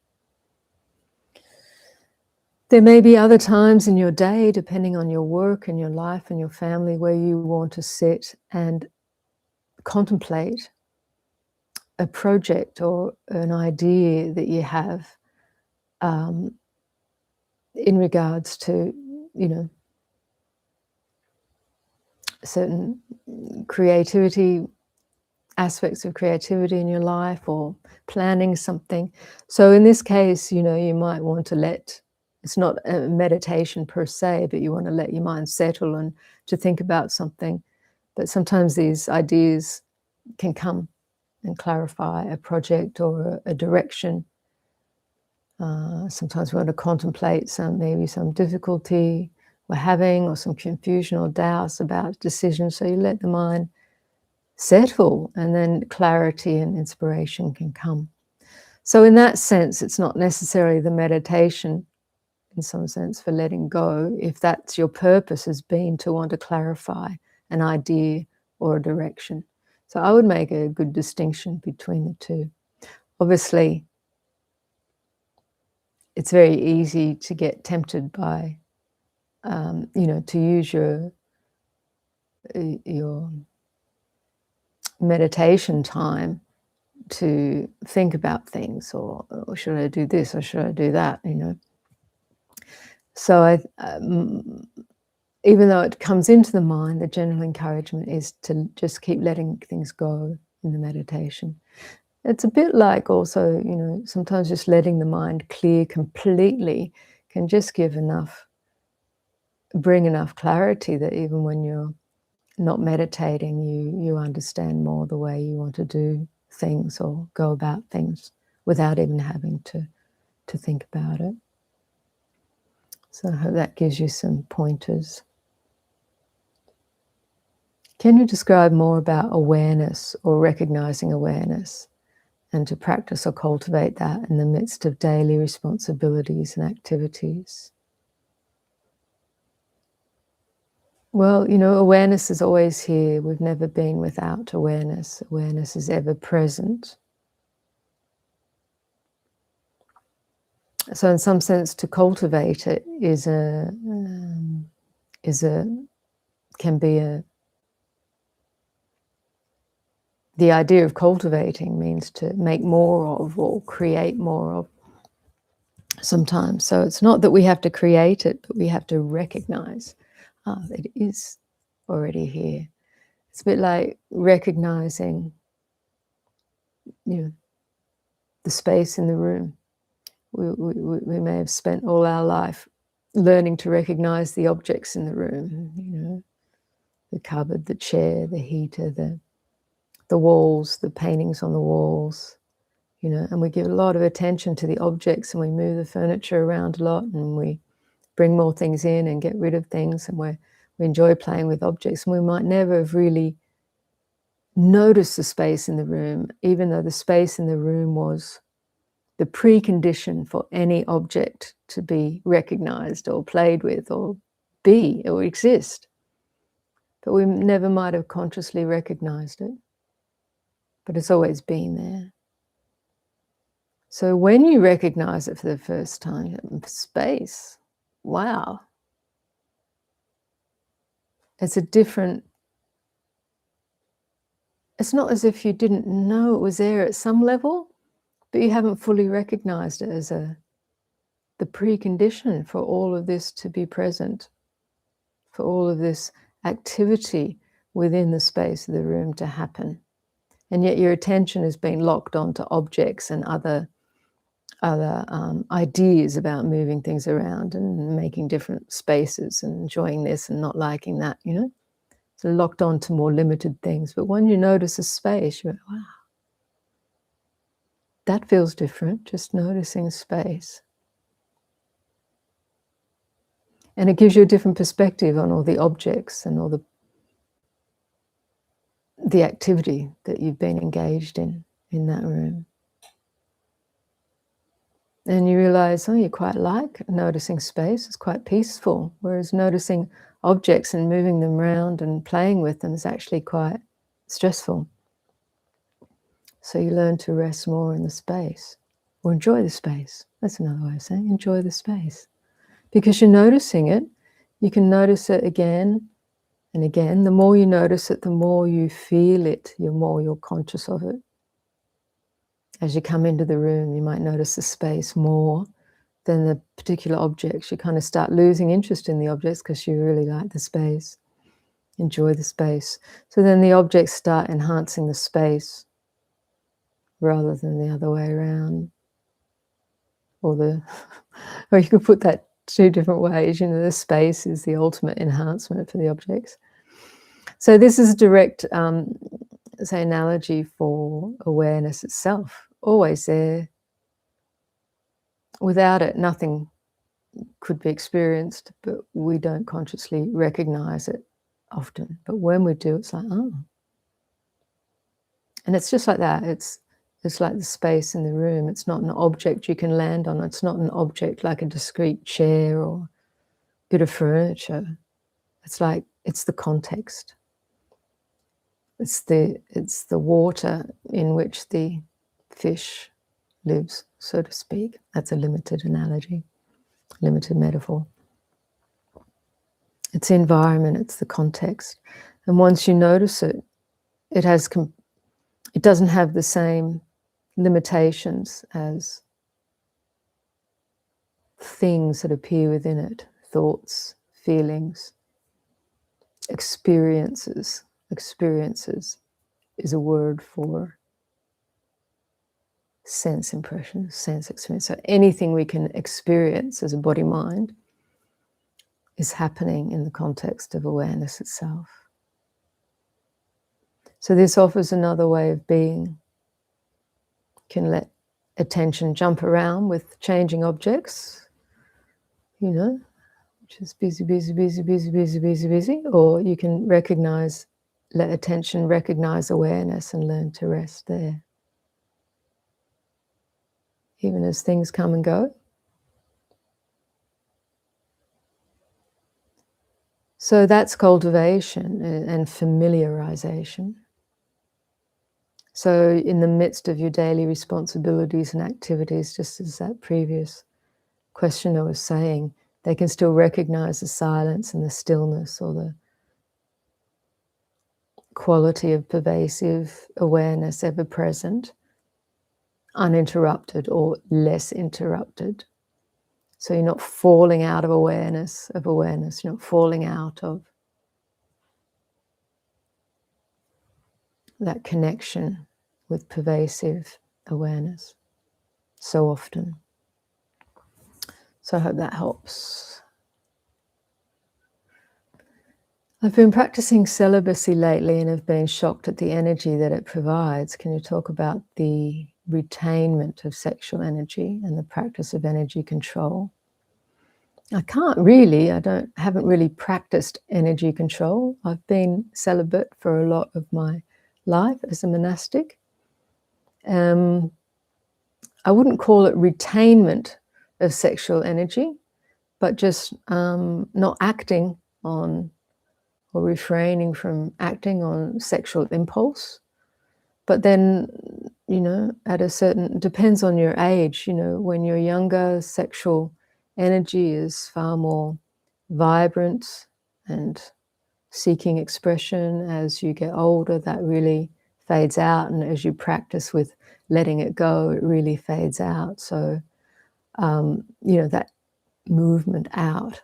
[SPEAKER 1] There may be other times in your day, depending on your work and your life and your family, where you want to sit and contemplate a project or an idea that you have in regards to, certain creativity, aspects of creativity in your life, or planning something. So in this case, you might want to let, it's not a meditation per se, but you want to let your mind settle and to think about something. But sometimes these ideas can come and clarify a project or a direction. Sometimes we want to contemplate maybe some difficulty we're having, or some confusion or doubts about decisions. So you let the mind settle, and then clarity and inspiration can come. So in that sense, it's not necessarily the meditation, in some sense, for letting go, if that's your purpose has been to want to clarify an idea or a direction. So I would make a good distinction between the two. Obviously, it's very easy to get tempted by, to use your meditation time to think about things, or should I do this or should I do that, So even though it comes into the mind, the general encouragement is to just keep letting things go in the meditation. It's a bit like also, sometimes just letting the mind clear completely can just bring enough clarity that even when you're not meditating, you understand more the way you want to do things or go about things without even having to think about it. So I hope that gives you some pointers. Can you describe more about awareness or recognizing awareness, and to practice or cultivate that in the midst of daily responsibilities and activities? Well, awareness is always here. We've never been without awareness. Awareness is ever present. So in some sense, to cultivate it can be the idea of cultivating means to make more of or create more of sometimes. So it's not that we have to create it, but we have to recognize that it is already here. It's a bit like recognizing, the space in the room. We may have spent all our life learning to recognize the objects in the room, the cupboard, the chair, the heater, the walls, the paintings on the walls, you know, and we give a lot of attention to the objects, and we move the furniture around a lot, and we bring more things in and get rid of things, and we enjoy playing with objects, and we might never have really noticed the space in the room, even though the space in the room was the precondition for any object to be recognized or played with or be or exist. But we never might have consciously recognized it, but it's always been there. So when you recognize it for the first time, space, wow. It's a different, it's not as if you didn't know it was there at some level, but you haven't fully recognized it as the precondition for all of this to be present, for all of this activity within the space of the room to happen. And yet your attention has been locked onto objects and other ideas about moving things around and making different spaces and enjoying this and not liking that, you know? So locked onto more limited things. But when you notice a space, you're like, wow, that feels different, just noticing space. And it gives you a different perspective on all the objects and all the activity that you've been engaged in that room. And you realize, oh, you quite like noticing space, it's quite peaceful, whereas noticing objects and moving them around and playing with them is actually quite stressful. So you learn to rest more in the space, or enjoy the space. That's another way of saying enjoy the space. Because you're noticing it, you can notice it again and again. The more you notice it, the more you feel it, the more you're conscious of it. As you come into the room, you might notice the space more than the particular objects. You kind of start losing interest in the objects because you really like the space, enjoy the space. So then the objects start enhancing the space rather than the other way around. Or you could put that two different ways. You know, the space is the ultimate enhancement for the objects. So this is a direct, say, analogy for awareness itself. Always there. Without it, nothing could be experienced, but we don't consciously recognize it often. But when we do, it's like, oh. And it's just like that. It's like the space in the room. It's not an object you can land on. It's not an object like a discrete chair or bit of furniture. It's like, it's the context. It's the water in which the fish lives, so to speak. That's a limited analogy, limited metaphor. It's the environment, it's the context. And once you notice it, it doesn't have the same limitations as things that appear within it, thoughts, feelings, experiences. Experiences is a word for sense impression, sense experience. So anything we can experience as a body-mind is happening in the context of awareness itself. So this offers another way of being. You can let attention jump around with changing objects, you know, which is busy, busy, busy, busy, busy, busy, busy. Or you can let attention recognize awareness and learn to rest there. Even as things come and go. So that's cultivation and familiarization. So in the midst of your daily responsibilities and activities, just as that previous questioner was saying, they can still recognize the silence and the stillness or the quality of pervasive awareness ever present, uninterrupted or less interrupted. So you're not falling out of awareness, you're not falling out of that connection with pervasive awareness so often. So I hope that helps. I've been practicing celibacy lately and have been shocked at the energy that it provides. Can you talk about the retainment of sexual energy and the practice of energy control. I haven't really practiced energy control. I've been celibate for a lot of my life as a monastic. I wouldn't call it retainment of sexual energy, but just not acting on or refraining from acting on sexual impulse. But then, at a certain, depends on your age, when you're younger, sexual energy is far more vibrant and seeking expression. As you get older, that really fades out, and as you practice with letting it go, it really fades out. So, that movement out.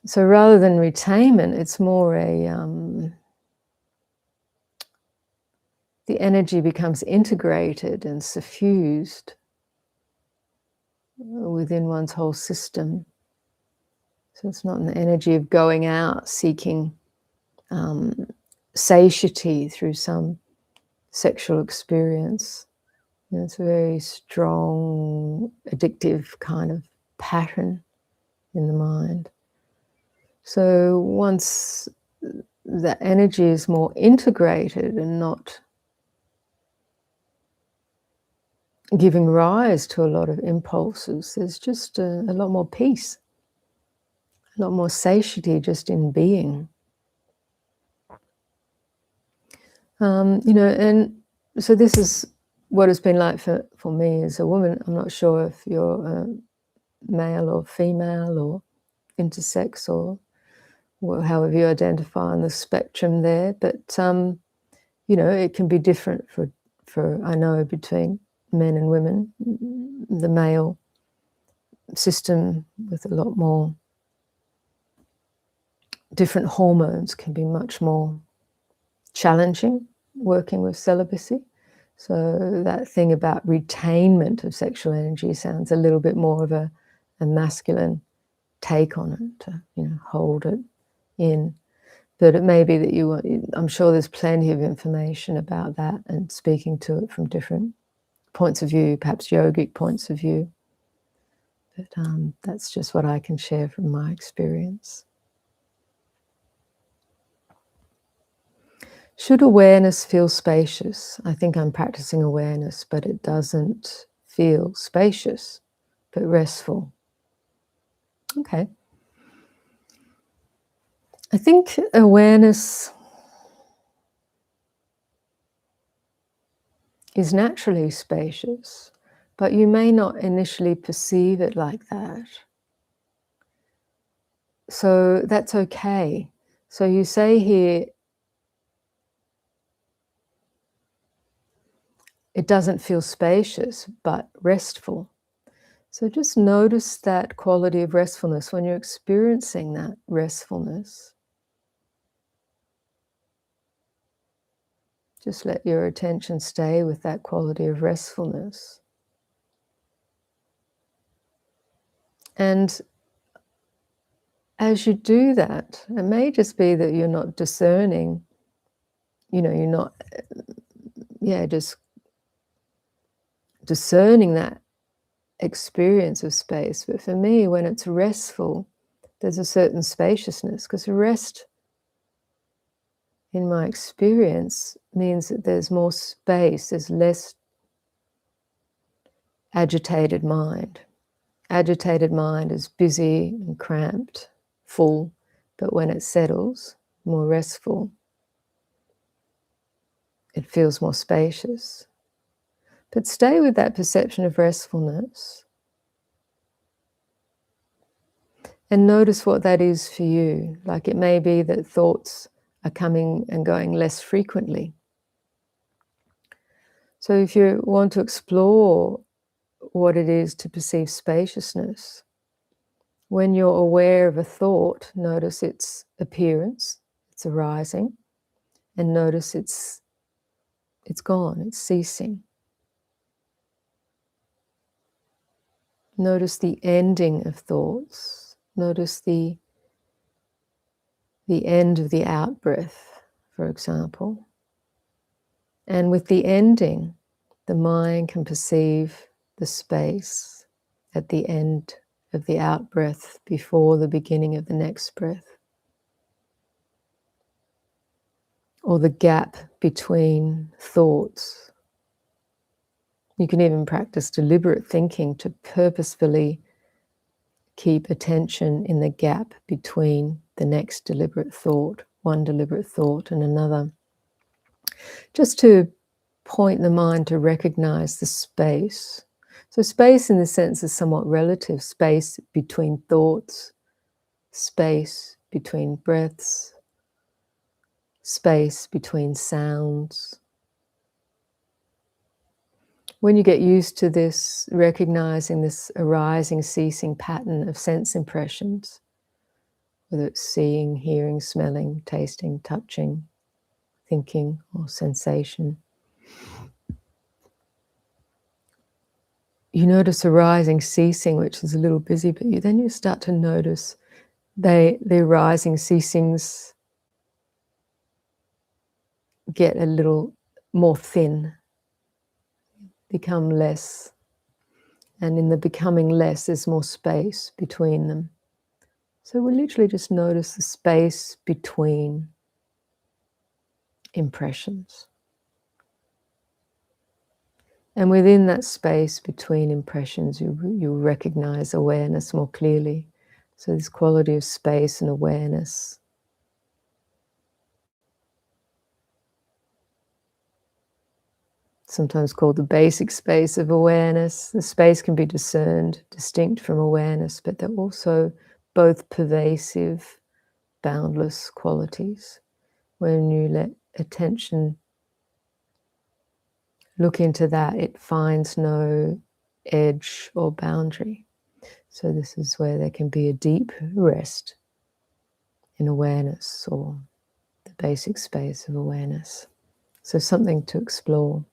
[SPEAKER 1] So rather than retainment, it's more the energy becomes integrated and suffused within one's whole system. So it's not an energy of going out seeking satiety through some sexual experience. It's a very strong, addictive kind of pattern in the mind. So once the energy is more integrated and not giving rise to a lot of impulses, there's just a lot more peace, a lot more satiety just in being. And so this is what it's been like for me as a woman. I'm not sure if you're male or female or intersex or however you identify on the spectrum there, but it can be different for I know, between men and women. The male system with a lot more different hormones can be much more challenging working with celibacy. So that thing about retainment of sexual energy sounds a little bit more of a masculine take on it, to hold it in. But it may be that I'm sure there's plenty of information about that and speaking to it from different points of view, perhaps yogic points of view. But that's just what I can share from my experience. Should awareness feel spacious? I think I'm practicing awareness, but it doesn't feel spacious, but restful. Okay. I think awareness is naturally spacious, but you may not initially perceive it like that. So that's okay. So you say here, it doesn't feel spacious, but restful. So just notice that quality of restfulness when you're experiencing that restfulness. Just let your attention stay with that quality of restfulness. And as you do that, it may just be that you're not discerning, you're not, just discerning that experience of space. But for me, when it's restful, there's a certain spaciousness, because rest, in my experience, means that there's more space, there's less agitated mind. Agitated mind is busy and cramped, full, but when it settles, more restful, it feels more spacious. But stay with that perception of restfulness and notice what that is for you. Like, it may be that thoughts are coming and going less frequently. So if you want to explore what it is to perceive spaciousness, when you're aware of a thought, notice its appearance, its arising, and notice it's gone, it's ceasing. Notice the ending of thoughts. Notice the end of the out-breath, for example. And with the ending, the mind can perceive the space at the end of the out-breath before the beginning of the next breath, or the gap between thoughts. You can even practice deliberate thinking to purposefully keep attention in the gap between the next deliberate thought, one deliberate thought and another, just to point the mind to recognize the space. So space in the sense is somewhat relative, space between thoughts, space between breaths, space between sounds. When you get used to this, recognizing this arising, ceasing pattern of sense impressions, whether it's seeing, hearing, smelling, tasting, touching, thinking, or sensation, you notice arising, ceasing, which is a little busy, but then you start to notice the arising, ceasings get a little more thin, become less. And in the becoming less, there's more space between them. So we literally just notice the space between impressions. And within that space between impressions, you recognize awareness more clearly. So this quality of space and awareness. Sometimes called the basic space of awareness. The space can be discerned, distinct from awareness, but they're also both pervasive, boundless qualities. When you let attention look into that, it finds no edge or boundary. So this is where there can be a deep rest in awareness, or the basic space of awareness. So something to explore.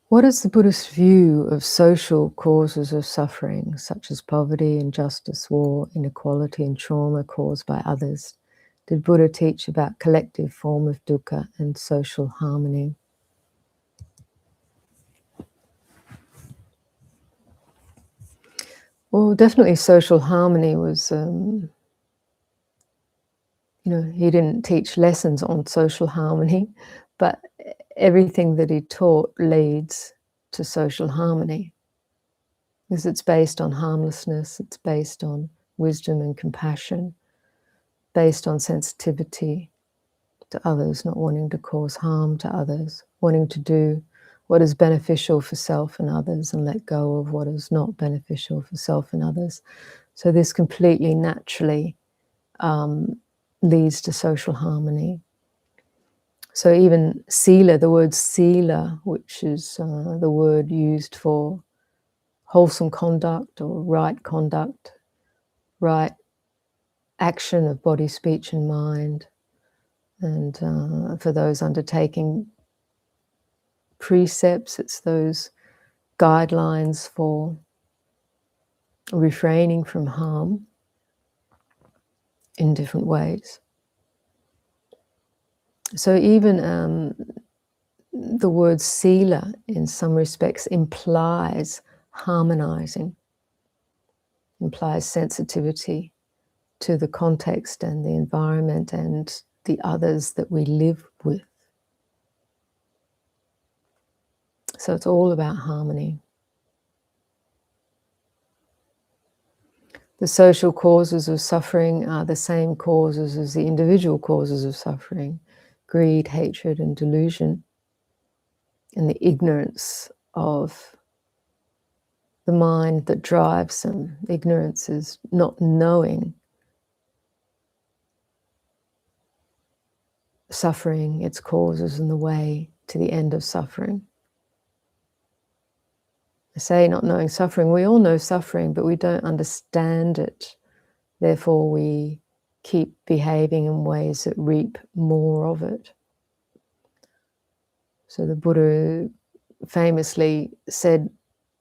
[SPEAKER 1] What is the Buddhist view of social causes of suffering, such as poverty, injustice, war, inequality, and trauma caused by others? Did Buddha teach about collective form of dukkha and social harmony? Well, definitely social harmony was, he didn't teach lessons on social harmony, but everything that he taught leads to social harmony. Because it's based on harmlessness, it's based on wisdom and compassion, based on sensitivity to others, not wanting to cause harm to others, wanting to do what is beneficial for self and others and let go of what is not beneficial for self and others. So this completely naturally leads to social harmony. So even sila, the word sila, which is the word used for wholesome conduct or right conduct, right action of body, speech, and mind, and for those undertaking precepts, it's those guidelines for refraining from harm in different ways. So even the word sila in some respects implies harmonizing, implies sensitivity to the context and the environment and the others that we live with. So it's all about harmony. The social causes of suffering are the same causes as the individual causes of suffering: greed, hatred, and delusion, and the ignorance of the mind that drives them. Ignorance is not knowing suffering, its causes, and the way to the end of suffering. I say not knowing suffering. We all know suffering, but we don't understand it. Therefore, we keep behaving in ways that reap more of it. So the Buddha famously said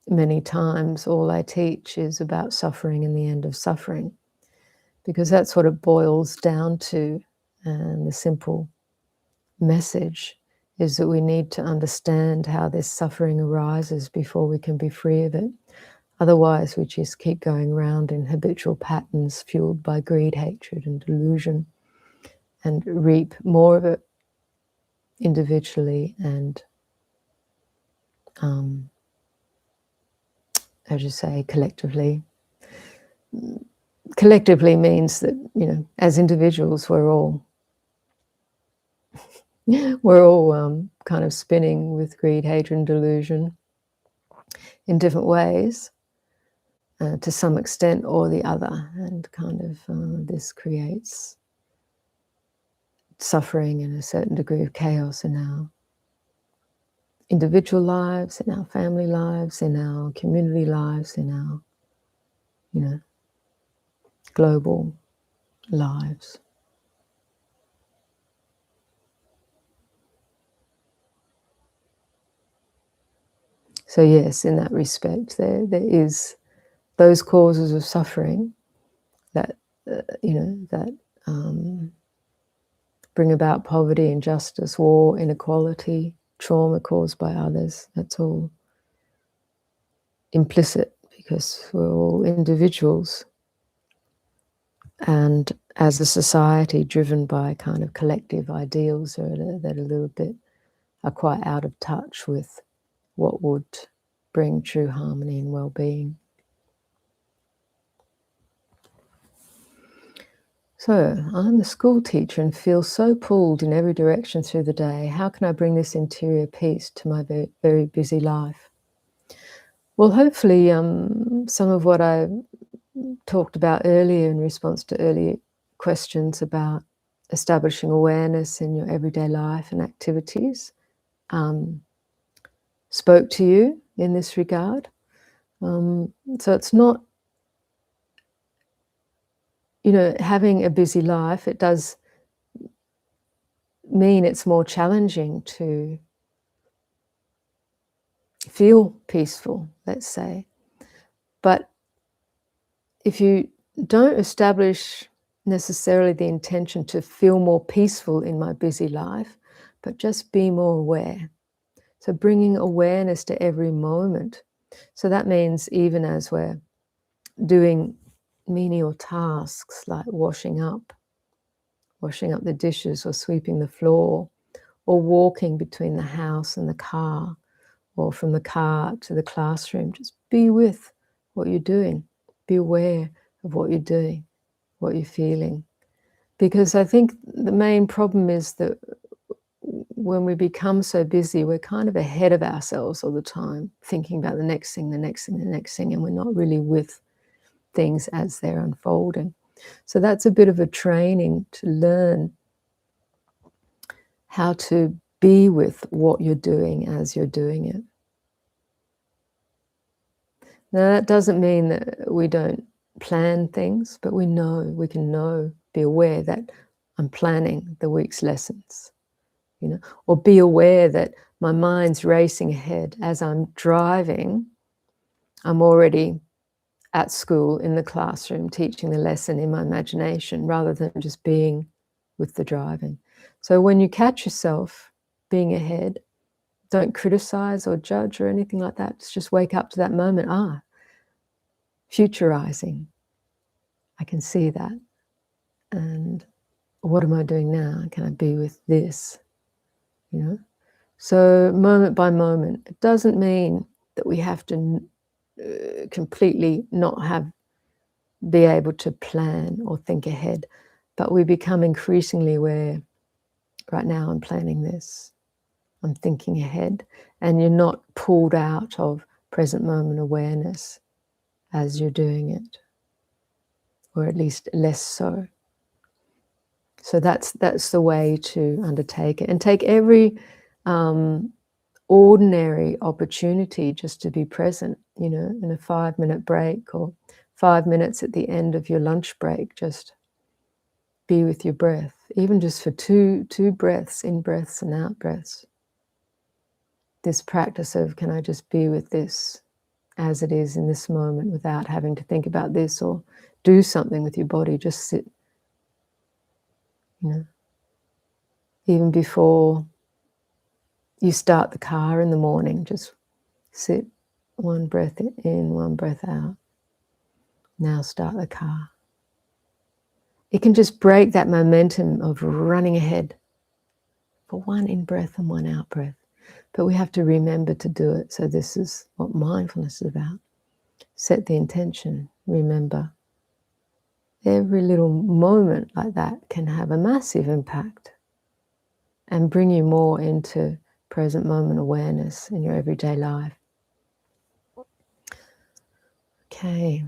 [SPEAKER 1] many times, all I teach is about suffering and the end of suffering. because that's what it boils down to. And the simple message is that we need to understand how this suffering arises before we can be free of it. Otherwise, we just keep going around in habitual patterns fueled by greed, hatred, and delusion, and reap more of it individually and, as you say, collectively. Collectively means that, as individuals, we're all kind of spinning with greed, hatred, and delusion in different ways, to some extent or the other, and kind of this creates suffering and a certain degree of chaos in our individual lives, in our family lives, in our community lives, in our, global lives. So yes, in that respect, there is those causes of suffering that bring about poverty, injustice, war, inequality, trauma caused by others. That's all implicit because we're all individuals, and as a society driven by kind of collective ideals that a little bit are quite out of touch with what would bring true harmony and well-being. So, I'm a school teacher and feel so pulled in every direction through the day. How can I bring this interior peace to my very, very busy life? Well, hopefully some of what I talked about earlier in response to earlier questions about establishing awareness in your everyday life and activities spoke to you in this regard. So it's not, having a busy life, it does mean it's more challenging to feel peaceful, let's say. But if you don't establish necessarily the intention to feel more peaceful in my busy life, but just be more aware. So bringing awareness to every moment. So that means even as we're doing menial tasks like washing up the dishes or sweeping the floor, or walking between the house and the car, or from the car to the classroom, just be with what you're doing. Be aware of what you're doing, what you're feeling. Because I think the main problem is that when we become so busy, we're kind of ahead of ourselves all the time, thinking about the next thing, the next thing, the next thing, and we're not really with things as they're unfolding. So that's a bit of a training to learn how to be with what you're doing as you're doing it. Now, that doesn't mean that we don't plan things, but we can be aware that I'm planning the week's lessons, or be aware that my mind's racing ahead. As I'm driving, I'm already at school in the classroom teaching the lesson in my imagination rather than just being with the driving. So when you catch yourself being ahead, don't criticize or judge or anything like that. Just wake up to that moment. Futurizing. I can see that. And what am I doing now? Can I be with this? So moment by moment. It doesn't mean that we have to completely not be able to plan or think ahead, but we become increasingly aware. Right now I'm planning this. I'm thinking ahead, and you're not pulled out of present moment awareness as you're doing it, or at least less so. So that's the way to undertake it, and take every ordinary opportunity just to be present, in a 5-minute break or 5 minutes at the end of your lunch break. Just be with your breath, even just for two breaths, in breaths and out breaths. This practice of, can I just be with this as it is in this moment without having to think about this or do something with your body, just sit, even before you start the car in the morning, just sit, one breath in, one breath out. Now start the car. It can just break that momentum of running ahead for one in-breath and one out-breath. But we have to remember to do it. So this is what mindfulness is about. Set the intention, remember. Every little moment like that can have a massive impact and bring you more into present moment awareness in your everyday life. Okay.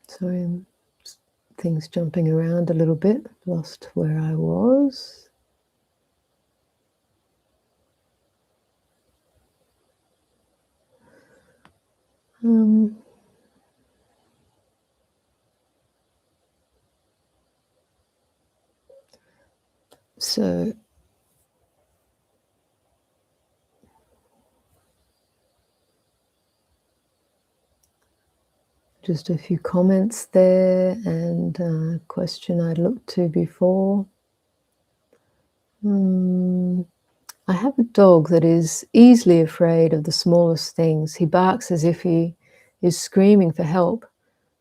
[SPEAKER 1] Sorry, things jumping around a little bit. Lost where I was. So just a few comments there and a question I'd looked to before. I have a dog that is easily afraid of the smallest things. He barks as if he is screaming for help.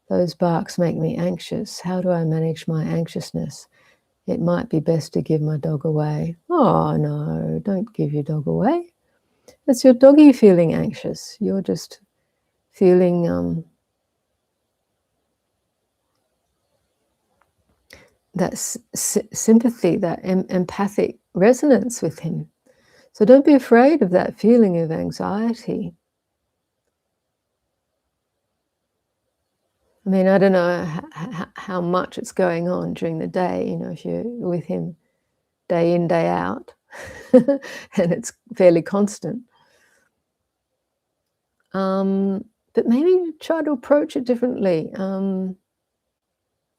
[SPEAKER 1] Those barks make me anxious. How do I manage my anxiousness? It might be best to give my dog away. Oh, no, don't give your dog away. It's your doggy feeling anxious. You're just feeling that sympathy, that empathic resonance with him. So don't be afraid of that feeling of anxiety. I mean, I don't know how much it's going on during the day, if you're with him day in, day out, and it's fairly constant. But maybe try to approach it differently.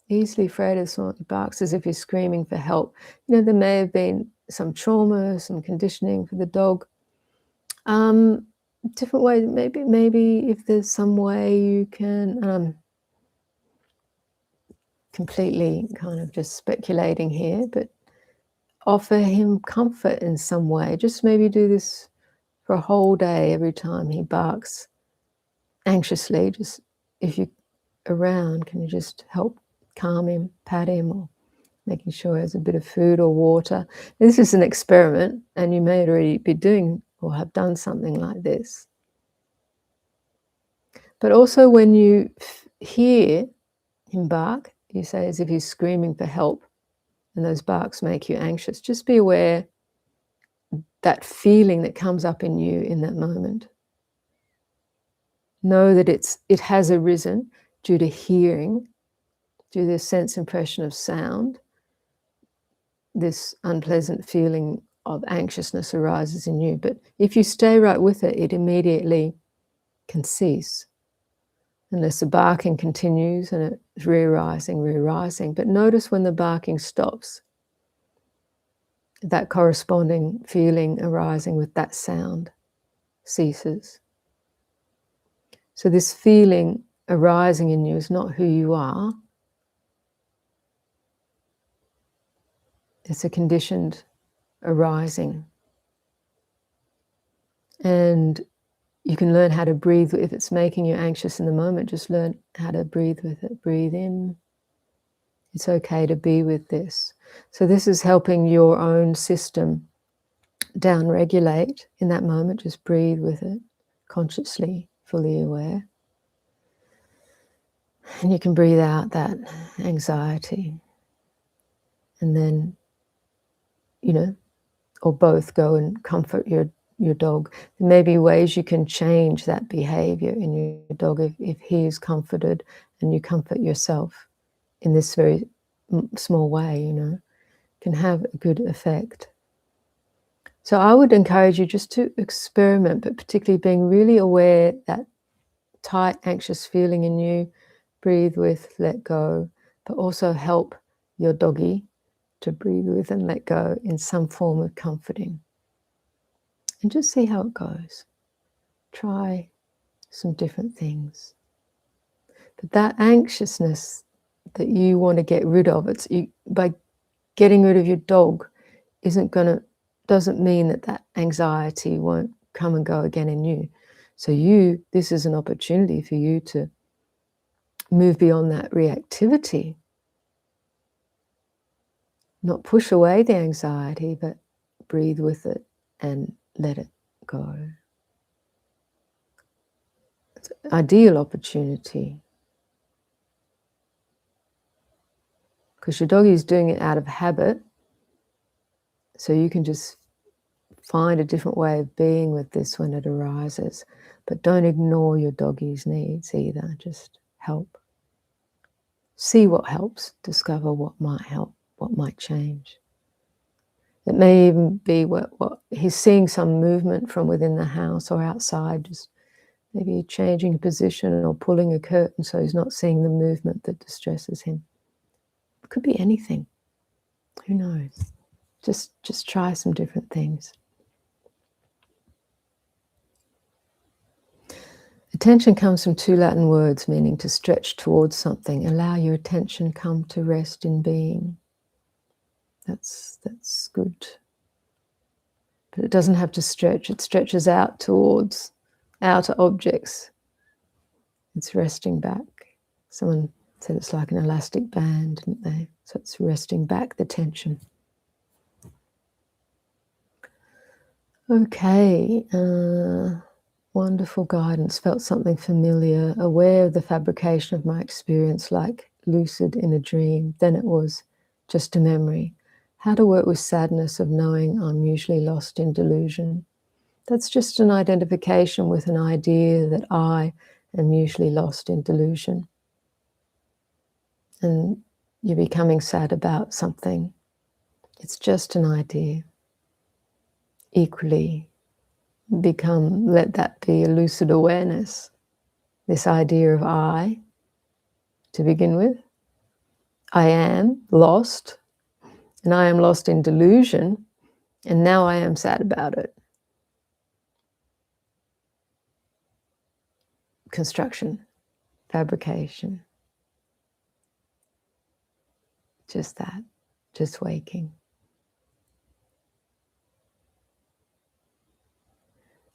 [SPEAKER 1] Easily afraid of someone who barks as if he's screaming for help. There may have been some trauma, some conditioning for the dog. Different ways, maybe if there's some way you can, completely kind of just speculating here, but offer him comfort in some way. Just maybe do this for a whole day. Every time he barks anxiously, just if you're around, can you just help calm him, pat him, or making sure he has a bit of food or water. This is an experiment, and you may already be doing or have done something like this. But also when you hear him bark, you say as if he's screaming for help, and those barks make you anxious. Just be aware that feeling that comes up in you in that moment. Know that it has arisen due to hearing, due to the sense impression of sound. This unpleasant feeling of anxiousness arises in you. But if you stay right with it, it immediately can cease. Unless the barking continues and it's re-arising. But notice when the barking stops, that corresponding feeling arising with that sound ceases. So this feeling arising in you is not who you are. It's a conditioned arising. And you can learn how to breathe. If it's making you anxious in the moment, just learn how to breathe with it. Breathe in. It's okay to be with this. So this is helping your own system down-regulate in that moment. Just breathe with it, consciously, fully aware. And you can breathe out that anxiety. And then, or both, go and comfort your dog. There may be ways you can change that behavior in your dog if he is comforted and you comfort yourself in this very small way, can have a good effect. So I would encourage you just to experiment, but particularly being really aware that tight, anxious feeling in you, breathe with, let go, but also help your doggy to breathe with and let go in some form of comforting. And just see how it goes. Try some different things. But that anxiousness that you want to get rid of, by getting rid of your dog doesn't mean that anxiety won't come and go again in you. So this is an opportunity for you to move beyond that reactivity. Not push away the anxiety, but breathe with it and let it go. It's an ideal opportunity. Because your doggy is doing it out of habit, so you can just find a different way of being with this when it arises. But don't ignore your doggy's needs either. Just help. See what helps. Discover what might help, what might change. It may even be what he's seeing some movement from within the house or outside, just maybe changing a position or pulling a curtain so he's not seeing the movement that distresses him. It could be anything. Who knows? Just try some different things. Attention comes from two Latin words meaning to stretch towards something. Allow your attention come to rest in being. That's good. But it doesn't have to stretch. It stretches out towards outer objects. It's resting back. Someone said it's like an elastic band, didn't they? So it's resting back the tension. Okay. Wonderful guidance. Felt something familiar. Aware of the fabrication of my experience, like lucid in a dream. Then it was just a memory. How to work with sadness of knowing I'm usually lost in delusion. That's just an identification with an idea that I am usually lost in delusion. And you're becoming sad about something. It's just an idea. Equally, let that be a lucid awareness. This idea of I, to begin with. I am lost, and I am lost in delusion, and now I am sad about it. Construction, fabrication. Just that, just waking.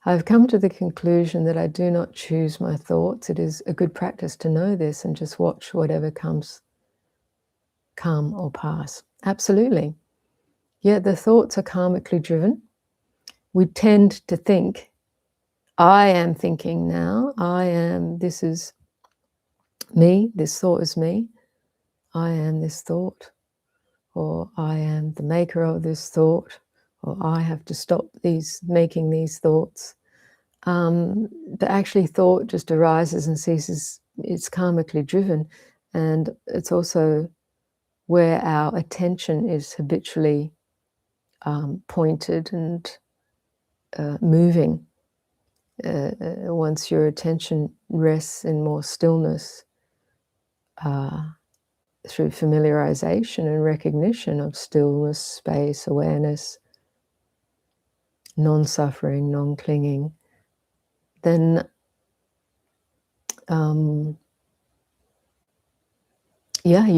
[SPEAKER 1] I've come to the conclusion that I do not choose my thoughts. It is a good practice to know this and just watch whatever comes, come or pass. Absolutely. Yeah, the thoughts are karmically driven. We tend to think, I am thinking now, this is me, this thought is me, I am this thought, or I am the maker of this thought, or I have to stop making these thoughts. But actually thought just arises and ceases. It's karmically driven, and it's also where our attention is habitually pointed and moving. Once your attention rests in more stillness through familiarization and recognition of stillness, space, awareness, non-suffering, non-clinging, then you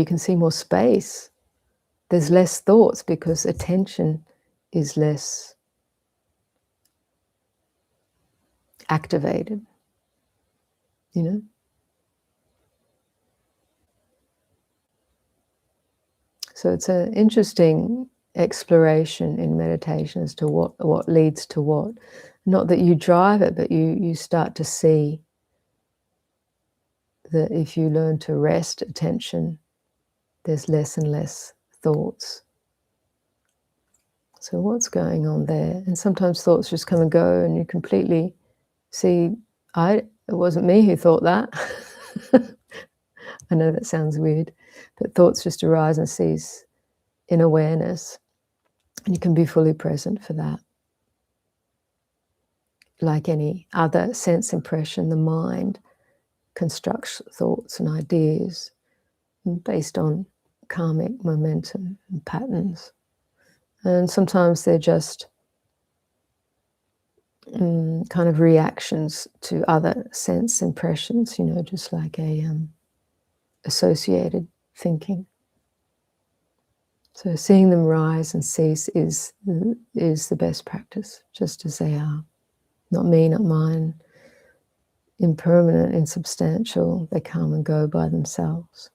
[SPEAKER 1] can see more space. There's less thoughts because attention is less activated, So it's an interesting exploration in meditation as to what leads to what. Not that you drive it, but you start to see that if you learn to rest attention, there's less and less thoughts. So what's going on there? And sometimes thoughts just come and go and you completely see, it wasn't me who thought that. I know that sounds weird, but thoughts just arise and cease in awareness. And you can be fully present for that. Like any other sense impression, the mind constructs thoughts and ideas, based on karmic momentum and patterns. And sometimes they're just kind of reactions to other sense impressions, just like a associated thinking. So seeing them rise and cease is the best practice, just as they are. Not me, not mine, impermanent, insubstantial, they come and go by themselves.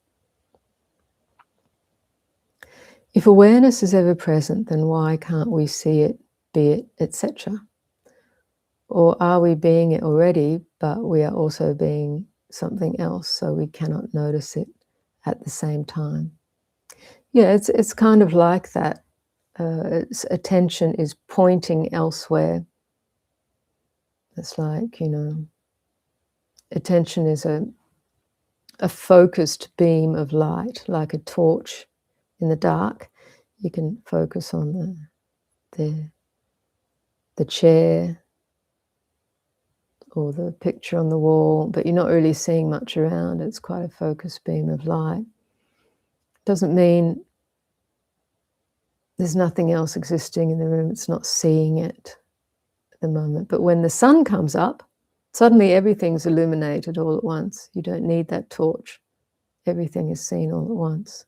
[SPEAKER 1] If awareness is ever present, then why can't we see it, be it, etc.? Or are we being it already, but we are also being something else, so we cannot notice it at the same time? Yeah, it's kind of like that. Its attention is pointing elsewhere. It's like, attention is a focused beam of light, like a torch in the dark. You can focus on the chair or the picture on the wall, but you're not really seeing much around. It's quite a focused beam of light. Doesn't mean there's nothing else existing in the room. It's not seeing it at the moment. But when the sun comes up, suddenly everything's illuminated all at once. You don't need that torch. Everything is seen all at once.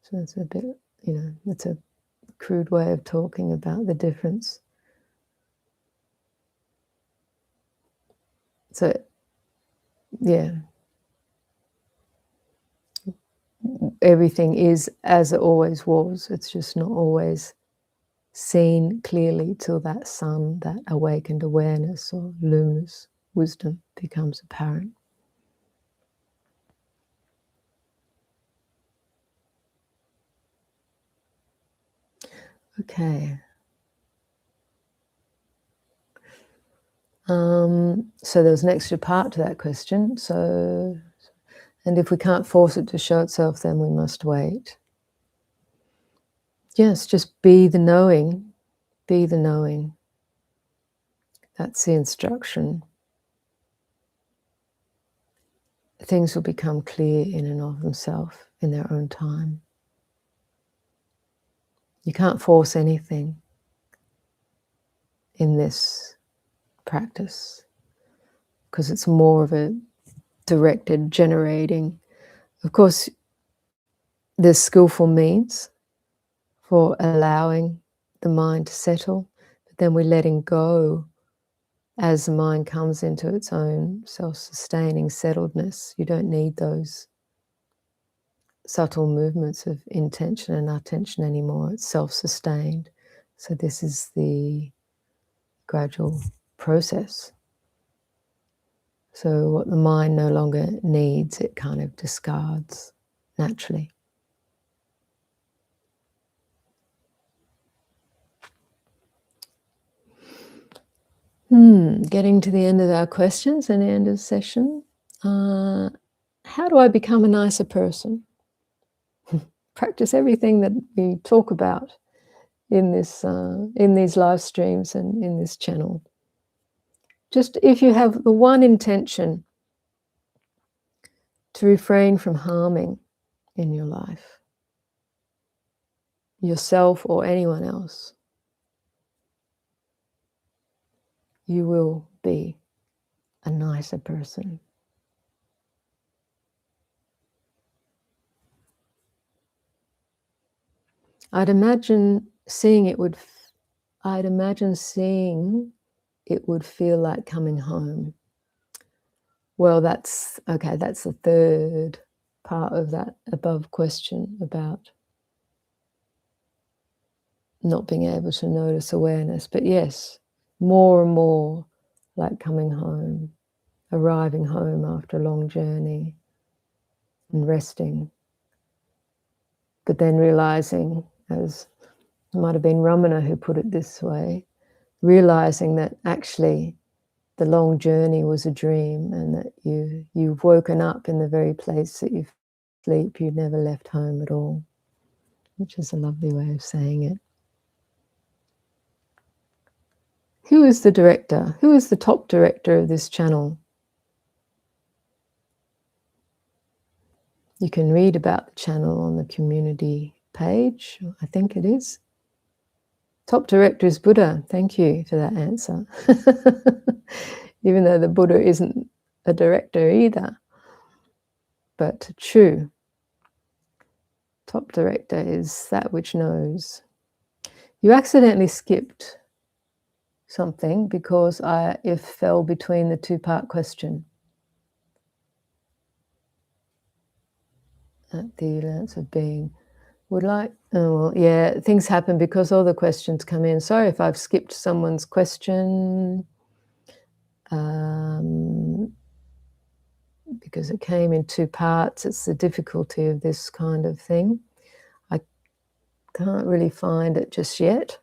[SPEAKER 1] So it's a bit, it's a crude way of talking about the difference. So, yeah. Everything is as it always was. It's just not always seen clearly till that sun, that awakened awareness or luminous wisdom becomes apparent. Okay. So there's an extra part to that question. So, and if we can't force it to show itself, then we must wait. Yes, just be the knowing. Be the knowing. That's the instruction. Things will become clear in and of themselves in their own time. You can't force anything in this practice because it's more of a directed generating. Of course, there's skillful means for allowing the mind to settle, but then we're letting go as the mind comes into its own self-sustaining settledness. You don't need those subtle movements of intention and attention anymore. It's self-sustained. So this is the gradual process. So what the mind no longer needs, it kind of discards naturally. Getting to the end of our questions and the end of the session. How do I become a nicer person? Practice everything that we talk about in this, in these live streams and in this channel. Just if you have the one intention to refrain from harming in your life, yourself or anyone else, you will be a nicer person. I'd imagine seeing it would feel like coming home. Well, that's okay, that's the third part of that above question about not being able to notice awareness. But yes, more and more like coming home, arriving home after a long journey and resting. But then realizing, as it might have been Ramana who put it this way, realizing that actually the long journey was a dream and that you've woken up in the very place that you sleep. You never left home at all, which is a lovely way of saying it. Who is the director? Who is the top director of this channel? You can read about the channel on the community page, I think it is. Top director is Buddha. Thank you for that answer. Even though the Buddha isn't a director either. But true. Top director is that which knows. You accidentally skipped something because it fell between the two-part question. At the Alliance of Being. Would like, oh, well, yeah, things happen because all the questions come in. Sorry if I've skipped someone's question. Because it came in two parts. It's the difficulty of this kind of thing. I can't really find it just yet.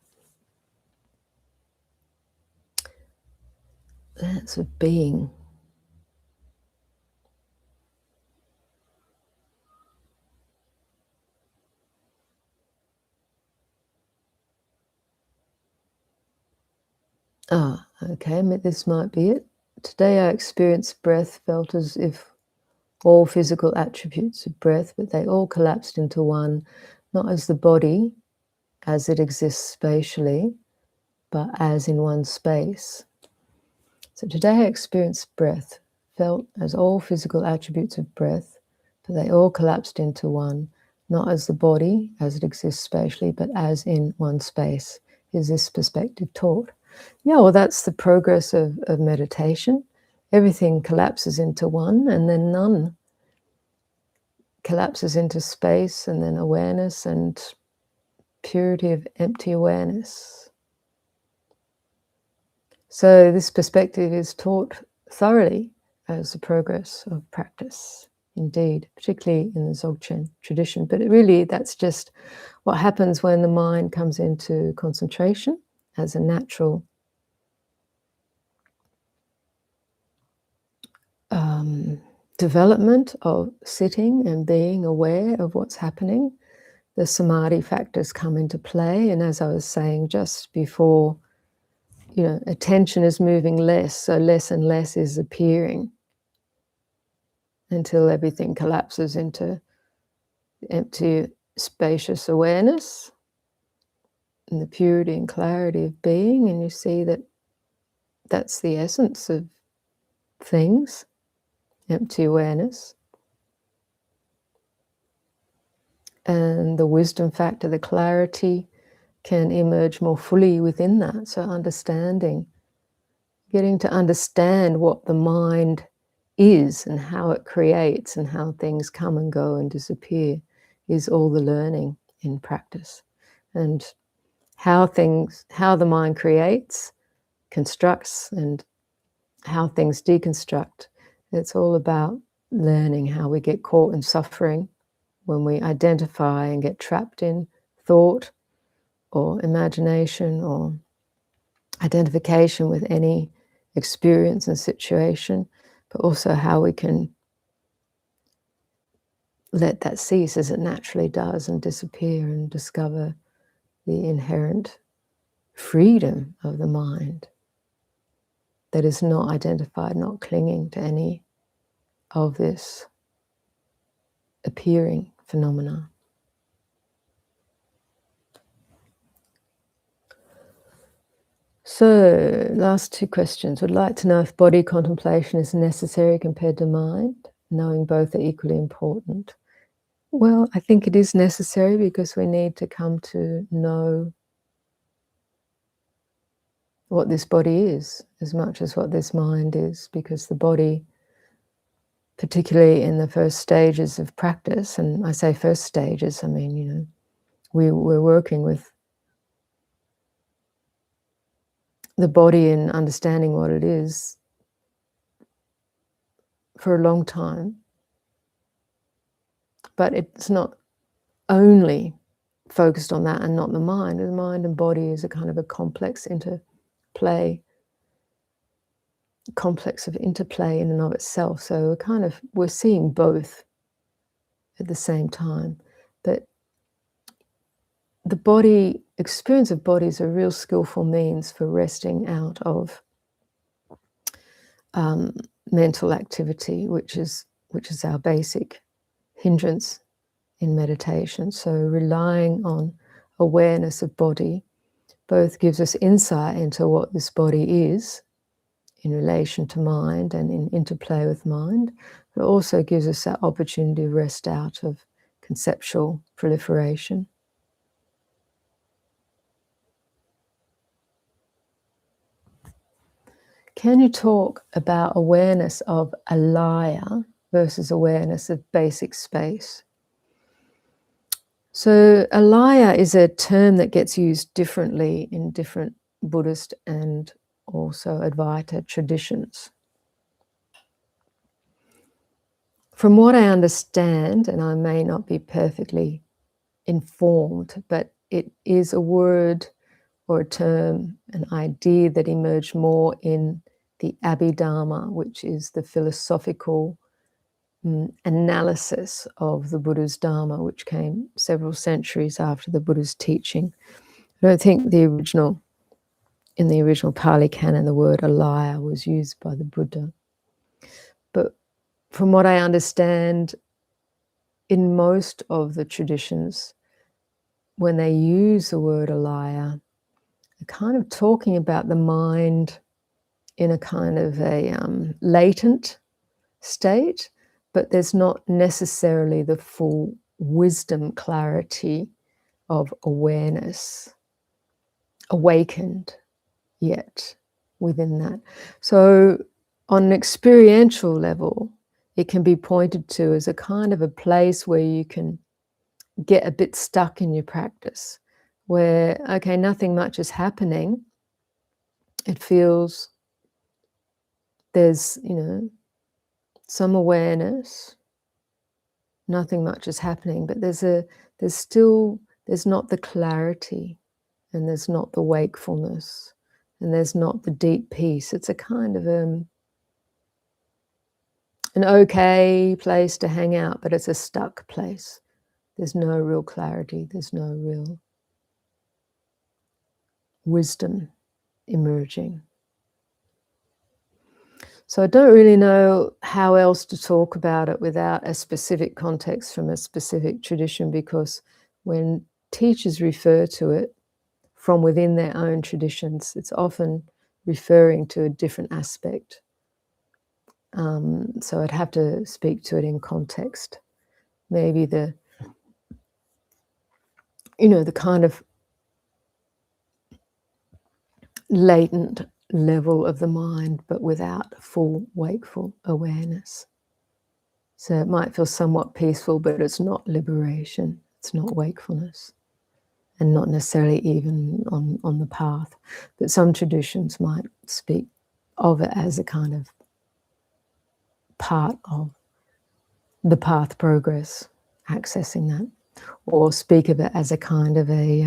[SPEAKER 1] That's a being. Ah, okay, this might be it. Today I experienced breath, felt as if all physical attributes of breath, but they all collapsed into one, not as the body, as it exists spatially, but as in one space. So today I experienced breath, felt as all physical attributes of breath, but they all collapsed into one, not as the body, as it exists spatially, but as in one space. Is this perspective taught? Yeah, well, that's the progress of meditation. Everything collapses into one, and then none collapses into space, and then awareness and purity of empty awareness. So this perspective is taught thoroughly as the progress of practice, indeed, particularly in the Dzogchen tradition. But really, that's just what happens when the mind comes into concentration as a natural development of sitting and being aware of what's happening. The samadhi factors come into play, and as I was saying just before, attention is moving less, so less and less is appearing until everything collapses into empty, spacious awareness and the purity and clarity of being, and you see that that's the essence of things, empty awareness. And the wisdom factor, the clarity, can emerge more fully within that. So understanding, getting to understand what the mind is and how it creates and how things come and go and disappear is all the learning in practice. And how the mind creates, constructs, and how things deconstruct. It's all about learning how we get caught in suffering when we identify and get trapped in thought or imagination or identification with any experience and situation, but also how we can let that cease as it naturally does and disappear and discover the inherent freedom of the mind that is not identified, not clinging to any of this appearing phenomena. So, last two questions. Would like to know if body contemplation is necessary compared to mind, knowing both are equally important. Well, I think it is necessary because we need to come to know what this body is as much as what this mind is, because the body, particularly in the first stages of practice, and I say first stages, I mean, we're working with the body and understanding what it is for a long time. But it's not only focused on that and not the mind. The mind and body is a kind of a complex of interplay in and of itself. So we're seeing both at the same time. But the experience of body is a real skillful means for resting out of mental activity, which is our basic hindrance in meditation. So relying on awareness of body both gives us insight into what this body is in relation to mind and in interplay with mind, but also gives us that opportunity to rest out of conceptual proliferation. Can you talk about awareness of Ayya versus awareness of basic space? So Ayya is a term that gets used differently in different Buddhist and also Advaita traditions. From what I understand, and I may not be perfectly informed, but it is a word or a term, an idea that emerged more in the Abhidharma, which is the philosophical analysis of the Buddha's Dharma, which came several centuries after the Buddha's teaching. I don't think in the original Pali Canon, the word Ayya was used by the Buddha. But from what I understand, in most of the traditions, when they use the word Ayya, they're kind of talking about the mind in a kind of a latent state, but there's not necessarily the full wisdom clarity of awareness awakened yet within that. So on an experiential level, it can be pointed to as a kind of a place where you can get a bit stuck in your practice, where, okay, nothing much is happening. It feels there's, some awareness, nothing much is happening, but there's not the clarity, and there's not the wakefulness, and there's not the deep peace. It's a kind of an okay place to hang out, but it's a stuck place. There's no real clarity, there's no real wisdom emerging. So I don't really know how else to talk about it without a specific context from a specific tradition, because when teachers refer to it from within their own traditions, it's often referring to a different aspect. So I'd have to speak to it in context. Maybe the kind of latent level of the mind, but without full wakeful awareness. So it might feel somewhat peaceful, but it's not liberation, it's not wakefulness, and not necessarily even on the path. But some traditions might speak of it as a kind of part of the path progress, accessing that, or speak of it as a kind of a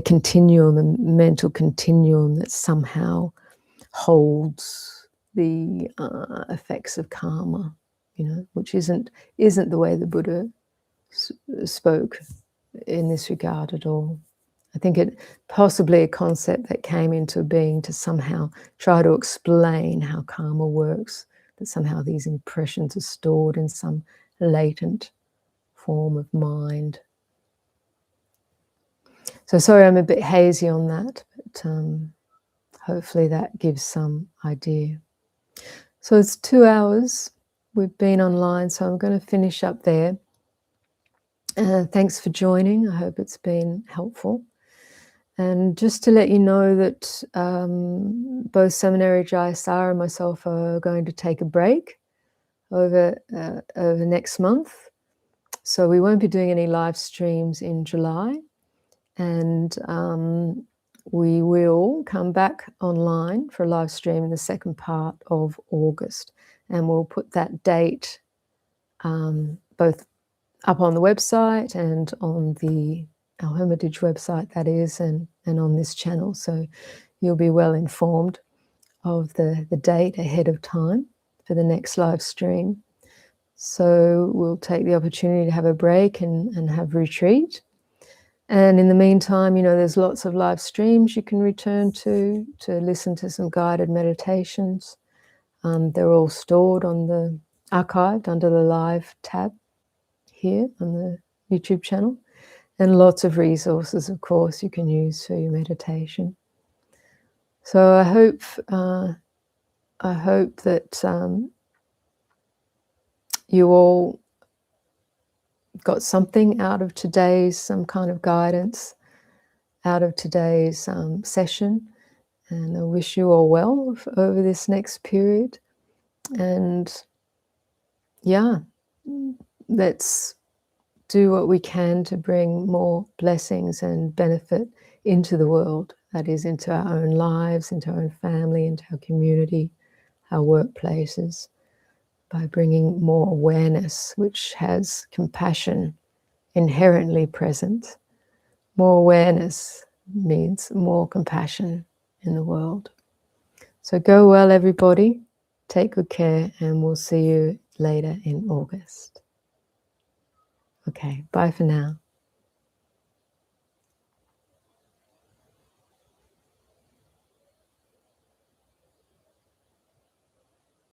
[SPEAKER 1] continuum, a mental continuum that somehow holds the effects of karma, which isn't the way the Buddha spoke in this regard at all. I think it possibly a concept that came into being to somehow try to explain how karma works, that somehow these impressions are stored in some latent form of mind. So sorry, I'm a bit hazy on that, but hopefully that gives some idea. So it's 2 hours we've been online, so I'm going to finish up there. Thanks for joining. I hope it's been helpful. And just to let you know that both Seminary Jayasara and myself are going to take a break over next month. So we won't be doing any live streams in July. And we will come back online for a live stream in the second part of August. And we'll put that date both up on the website and on our Hermitage website, that is, and on this channel. So you'll be well informed of the date ahead of time for the next live stream. So we'll take the opportunity to have a break and have retreat. And in the meantime, there's lots of live streams you can return to listen to some guided meditations. They're all stored archived under the live tab. here on the YouTube channel, and lots of resources, of course, you can use for your meditation. So I hope that you all got something out of today's, some kind of guidance out of today's session, and I wish you all well over this next period. And yeah, let's do what we can to bring more blessings and benefit into the world, that is, into our own lives, into our own family, into our community, our workplaces, by bringing more awareness, which has compassion inherently present. More awareness means more compassion in the world. So go well, everybody. Take good care, and we'll see you later in August. Okay, bye for now.